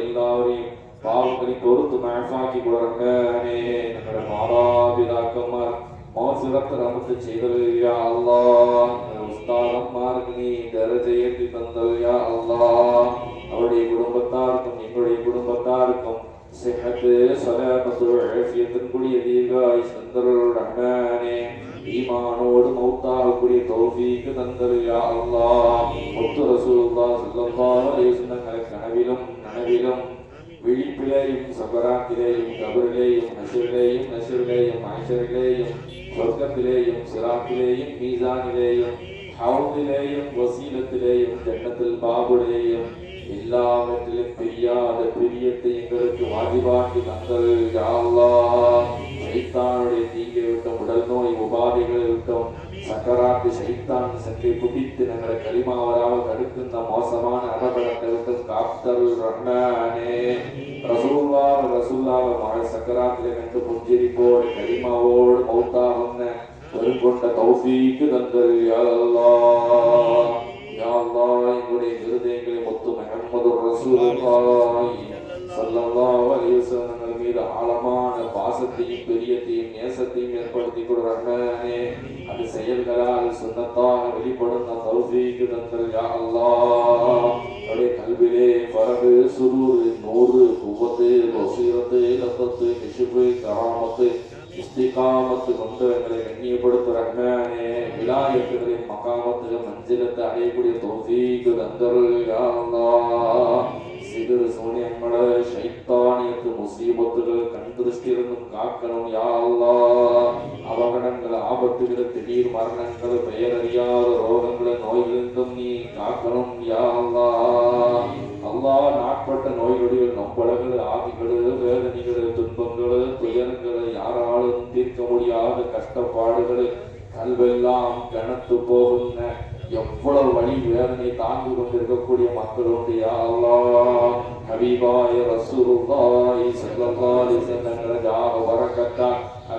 எல்லாரையும் பாவங்களை பொறுத்து மழப்பாக்கி கொடுறாங்கனே எங்களோட மாதாபிதாக்கம்மார் மோசிரத்தை ரமத்து செய்தல் யா அல்லாஹ் உஸ்தாதம்மாருக்கு நீ தரஜை ஏற்றி தந்தல் யா அல்லாஹ் அவருடைய குடும்பத்தாருக்கும் எங்களுடைய குடும்பத்தாருக்கும் சிஹத்து சலாமத்து ஆஃபியத்தின் கூடிய தீர்காயுஸ் தந்தல் ரஹ்மானே ஈமானோடு மௌத்தாகக்கூடிய தௌஃபீக்கு தந்தல் யா அல்லாஹ் முத்து ரசூலுல்லாஹ் ஸல்லல்லாஹு அலைஹி வஸல்லம் கனவிலும் நனவிலும் விழிப்பிலேயும் சபராத்திலேயும் கபரிலேயும் நஷரிலேயும் மஹ்ஷரிலேயும் சொர்க்கத்திலேயும் சிராத்திலேயும் மீசானிலேயும் ஹவுதிலேயும் வசீலத்திலேயும் ஜன்னத்துல் பாபுலேயும் எல்லாவற்றிலும் பிரியாத பிரியத்தை எங்களுக்கு வாஜிபாக்கி தந்தல் யா அல்லாஹ் ஷைத்தானுடைய தீங்கை விட்டோம் உடல் நோய் உபாதைகளை விட்டோம் சக்கராத்து ஷைத்தான் சற்றை புதித்து எங்களை கலிமாவராக தடுக்கின்ற மோசமான அபகடத்தை விட்டு காத்தல் ரஹ்மானே ரசூலுல்லாஹ் மழை சக்கராத்திலே கண்டு புஞ்சிரிப்போடு கலிமாவோடு மௌத்தாகுன்ன பெருங்கொண்ட தௌஃபீக்கு தந்தல் யா அல்லாஹ் யா அல்லாஹ் எங்களுடைய இருதயங்களை முத்து முஹம்மது ரசூலுல்லாஹ் ஸல்லல்லாஹு அலைஹி வஸல்லம் மீது ஆழமான பாசத்தையும் பிரியத்தையும் நேசத்தையும் ஏற்படுத்தி கொடுறானே அது செயல்களால் சுன்னத்தாக வெளிப்படும் தௌஃபீக்கு தந்தல் யா அல்லாஹ் அவருடைய கல்விலே பரவு சுரூர் நூறு குவத்து பசீரத்து லத்தத்து நிஷிபு கராமத்து இஸ்திகாமத்து கொண்டு எங்களை கண்ணியப்படுத்துறானே விலாயத்துகளின் மகாமத்து மஞ்சிலத்தை அடையக்கூடிய தௌஃபீக்கு தந்தல் யா அல்லாஹ் சிறு சூனியங்களை ஷைத்தானியத்து முசீபத்துகள் கண் திருஷ்டியிருந்தும் காக்கணும் யா அல்லாஹ் அவகடங்கள் ஆபத்துகள் திடீர் மரணங்கள் பெயரறியாத ரோகங்கள் நோய்களிருந்தும் நீ காக்கணும் யா அல்லாஹ் அல்லாஹ் நாட்பட்ட நோய்களில் நம்பளங்கள் ஆதிகள் வேதனைகள் துன்பங்கள் துயரங்கள் யாராலும் தீர்க்க முடியாத கஷ்டப்பாடுகள் கல்வெல்லாம் கனத்து போகுന്ന எவ்வளவு வழி வேதனை தாங்கி கொண்டிருக்கக்கூடிய மக்கள் உண்டு யா அல்லாஹ் ஹபீபாய ரசூலுல்லாஹி ஸல்லல்லாஹு அலைஹி வஸல்லம் ஜாஹ பரக்கத்தா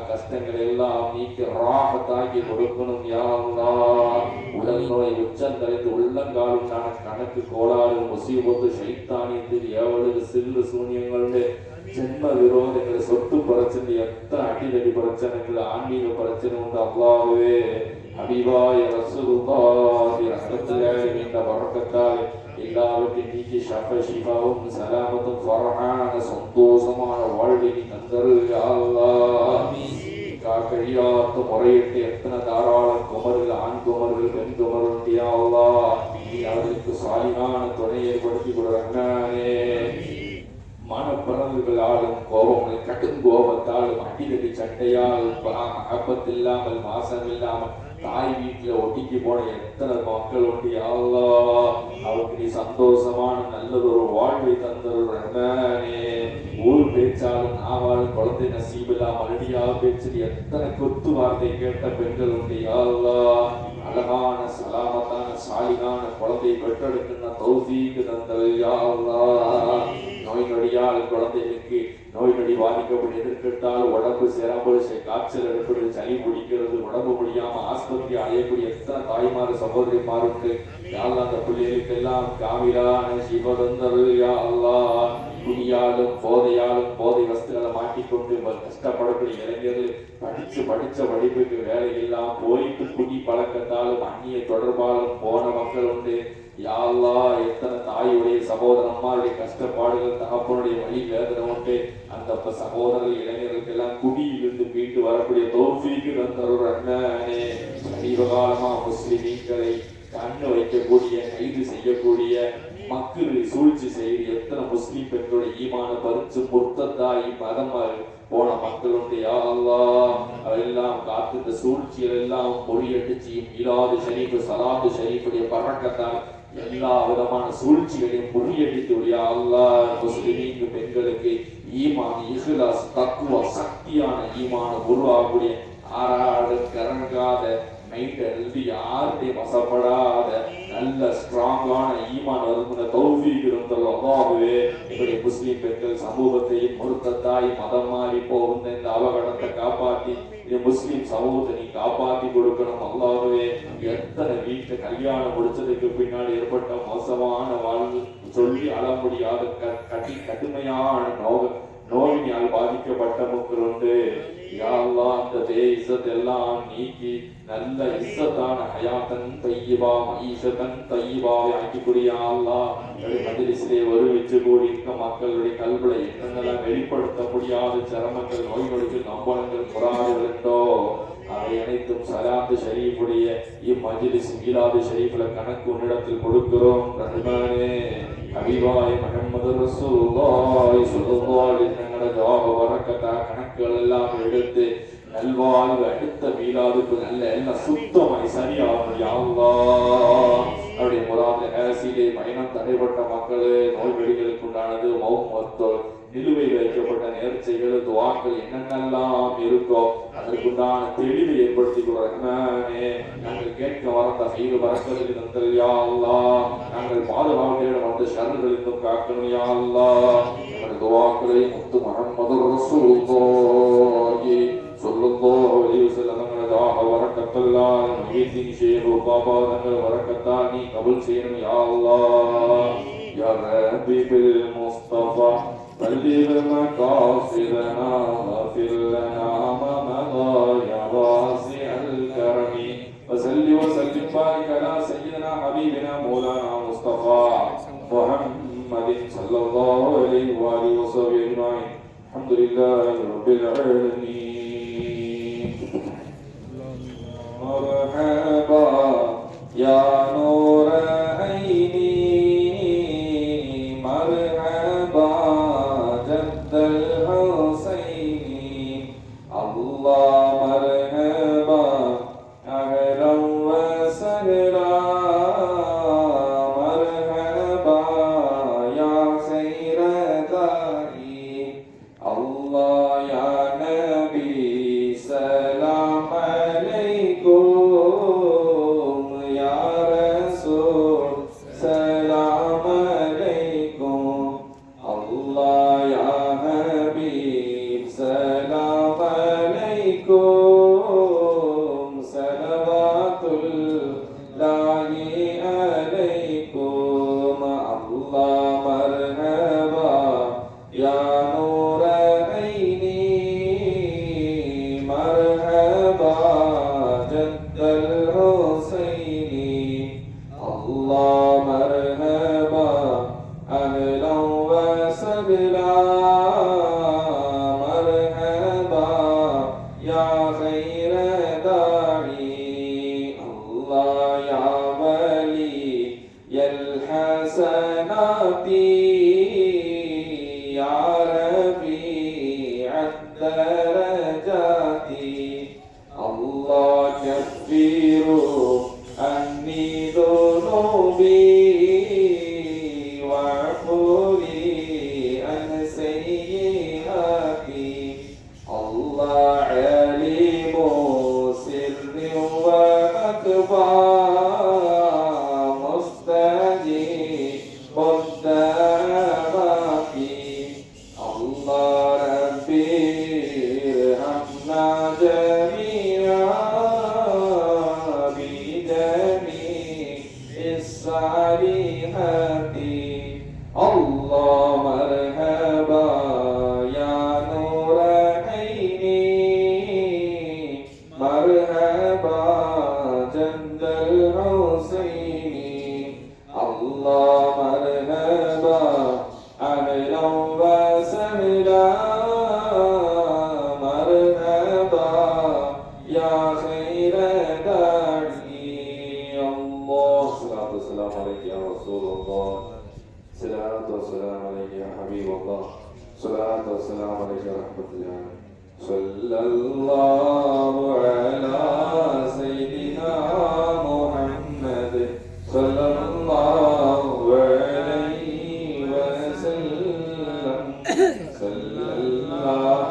கஷ்டங்களை எல்லாம் நீக்கி ராகத்தாக்கி கொடுக்கணும் யா அல்லாஹ். உடல் நோய் உச்சந்தலைந்து உள்ளங்காலும் கணக்கு கோளாறு முசீபத்து சைத்தானியத்தில் எவ்வளவு சில்லு சூன்யங்களுடைய ஜென்ம விரோதங்களை சொத்து பிரச்சனை எத்தனை அடிதடி பிரச்சனைகள் ஆன்மீக பிரச்சனை உண்டு அல்லாஹ்வே. ஹபீபாய ரசூலுல்லாஹி ரஹ்மத்துல்லாஹி என்ற வரக்கத்தால் எல்லாவற்றையும் நீக்கி ஷிஃபாவும் சலாமத்தும் ஃபர்ஹான சந்தோஷமான வாழ்வை நீ தந்தருள் யா அல்லாஹ். கழியாத்த முறையிட்டு எத்தனை தாராளம் குமர்கள் ஆண் குமர்கள் பெண் குமர்கள் யா அல்லாஹ். நீ அவர்களுக்கு சாலிகான துணை ஏற்படுத்தி கொடுறானே. மனப்பிறந்தர்களாலும் கோபங்கள் கடும் கோபத்தாலும் அடிதடி சண்டையால் மகப்பத்தில்லாமல் மாசம் இல்லாமல் தாய் வீட்டுல ஒட்டிக்கு போன எத்தனை மக்கள் உண்டு யா அல்லாஹ். அவருக்கு நீ சந்தோஷமான நல்லதொரு வாழ்வை தந்தருடனே. ஊர் பேச்சாலும் நாவாலும் குழந்தை நசீபில்லா மறுடியா பேச்சு எத்தனை கொத்து வார்த்தை கேட்ட பெண்கள் உண்டு யா அல்லாஹ். அழகான சலாமத்தான சாலிகான குழந்தை பெற்றெடுக்கின்ற தௌஃபீக் தந்தல் யா அல்லாஹ். நோய் நொடியால் குழந்தைகளுக்கு நோய் நொடி பாதிக்கப்பட்டு எதிர்கட்டால் உடம்பு சேராமல் காய்ச்சல் ஏற்படுது, சளி பிடிக்கிறது, உடம்பு முடியாம ஆஸ்பத்திரி அலையக்கூடிய எத்தனை தாய்மாறு சகோதரிமாருக்கு யாழ்லா அந்த பிள்ளைகளுக்கு எல்லாம் காவிரான சிவதந்தர் யா அல்லாஹ். குடியாலும் போதையாலும் போதை வஸ்துகளை மாட்டிக்கொண்டு கஷ்டப்படக்கூடிய இளைஞர்கள் படிச்ச படிப்புக்கு வேலை எல்லாம் போயிட்டு குடி பழக்கத்தாலும் அந்நிய தொடர்பாலும் போன மக்கள் உண்டு யா அல்லாஹ். எத்தனை தாயுடைய சகோதரம்மாருடைய கஷ்டப்பாடுகள் தகப்பனுடைய வழி வேதனை உண்டு. அந்த சகோதரர்கள் இளைஞர்களுக்கு எல்லாம் குடியிலிருந்து மீண்டு வரக்கூடிய தௌஃபீக் தந்தருடனே. சமீப காலமா முஸ்லிம்களை கண்ணு வைக்கக்கூடிய கைது செய்யக்கூடிய மக்களை சூழ்ச்சி செய்து எத்தனை முஸ்லிம் பெண்களுடைய ஈமான பறிச்சு முர்த்தத்தாய் மதம் போன மக்கள் உண்டு யா அல்லாஹ். அவெல்லாம் காத்து இந்த சூழ்ச்சிகள் எல்லாம் பொறியடிச்சு மீலாது ஷரீஃப் சலாத்து ஷரீஃபுடைய பறக்கத்தால் எல்லா விதமான சூழ்ச்சிகளையும் முறியடித்து யா அல்லாஹ். முஸ்லிமீங்க பெண்களுக்கு ஈமான் இஹ்லாஸ் தக்குவா சக்தியான ஈமான உருவாகக்கூடிய ஆறாடு கரங்காத மைண்ட் எழுதி யாருடைய வசப்படாத நல்ல ஸ்ட்ராங்கான ஈமான் வருகிற தௌஃபீக் இருந்தல் அல்லாஹ்வே. எங்களுடைய முஸ்லிம் பெண்கள் சமூகத்தையும் முர்த்தத்தாய் மதம் மாறி போகின்ற இந்த அவகடத்தை காப்பாற்றி இந்த முஸ்லிம் சமூகத்தை நீ காப்பாற்றி கொடுக்கணும் அல்லாஹ்வே. எத்தனை வீட்டை கல்யாணம் முடிச்சதுக்கு பின்னால் ஏற்பட்ட மோசமான வாழ்வு சொல்லி அழ முடியாத கடுமையான நோயினால் பாதிக்கப்பட்ட மக்கள் உண்டு யா அல்லாஹ். அந்த இஸ்ஸத் எல்லாம் நீக்கி நல்ல இஸ்ஸத்தான ஹயாத்தன் தையிபா மஈஷத்தன் தையிபாவை ஆக்கிக்கூடிய யா அல்லாஹ். மஜ்லிஸிலே வருவிச்சு கூடியிருக்க மக்களுடைய கல்வியை என்னென்னலாம் வெளிப்படுத்த முடியாத சிரமங்கள் நோய்களுக்கு நம்பனங்கள் முறாடுகள் உண்டோ அவை அனைத்தும் சலாத்து ஷரீஃபுடைய இம்மஜ்லிஸ் மீலாது ஷரீஃப்ல கணக்கு உன்னிடத்தில் கொடுக்கிறோம் ரஹ்மானே. ஹபீபாய் முஹம்மது ரசூலுல்லாஹி ஸல்லல்லாஹு அலைஹி வஸல்லம் ஜவாப வரக்கத்தா கணக்குகள் எல்லாம் எடுத்து நல்வாழ்வு அடுத்த மீலாதுக்கு நல்ல எல்லாம் சுத்தமாய் சரியாகும் யா அல்லாஹ். அவருடைய முராது ஆசிலே பயணம் தடைப்பட்ட மக்களே நோய்வெடிகளுக்கு உண்டானது மௌத்தோல் நிலுவையில் வைக்கப்பட்ட நேர்ச்சைகள் துவாக்கள் என்னென்னலாம் இருக்கோ அதற்குண்டான தெளிவை ஏற்படுத்தி கொடுறானே. நாங்கள் கேட்க வரந்த செய்து வரக்கிறது தந்தல் யா அல்லாஹ். நாங்கள் பாதுகாவலிடம் வந்த ஷர்களிலும் காக்கணும் யா அல்லாஹ். எங்கள் துவாக்களை முத்து முஹம்மது ரசூலுல்லாஹி ஸல்லல்லாஹு அலைஹி வஸல்லம் வரக்கத்தல்லாஹ் மீதின் ஷேஹு பாபா தங்கள் வரக்கத்தால் நீ கபூல் செய்யணும் யா அல்லாஹ். யா ரப்பி பில் முஸ்தஃபா بلغ مقاصدنا واغفر لنا ما مضى يا واسع الكرم وصل وسلم بارك على سيدنا حبيبنا مولانا مصطفى محمد صلى الله عليه واله وصحبه اجمعين. الحمد لله رب العالمين. مرحبا يا نور عيني مرحبا الحسين الله مرحبا أهلا وسهلا مرحبا يا خير داعي الله يا نبي سلام عليكم يا رسول سلام عليكم الله يا حبيب سلام عليكم عليكم صلوات الله عليكم الله مرحبا يا نور عيني مرحبا جد الحسين الله مرحبا أهلا وسهلا مرحبا يا خير داعي الله يا ولي يا الحسنات يا رفيع الدرجات الله كفروا عني ذنوبي واعفو لي عن سيئاتي الله عليم سر وأكبر مستجيب الدعوات الله ربي ارحمنا جميعا بدمي الصالحات الله مرحبا يا نور عيني مرحبا جد الحسين الله مرحبا أهلا وسهلا مرحبا يا خير داعي الله صلاة والسلام عليك يا رسول الله صلاة والسلام عليك يا حبيب الله صلاة والسلام عليك يا رحمة الله صلى الله على سيدنا محمد صلى الله عليه وسلم صلى الله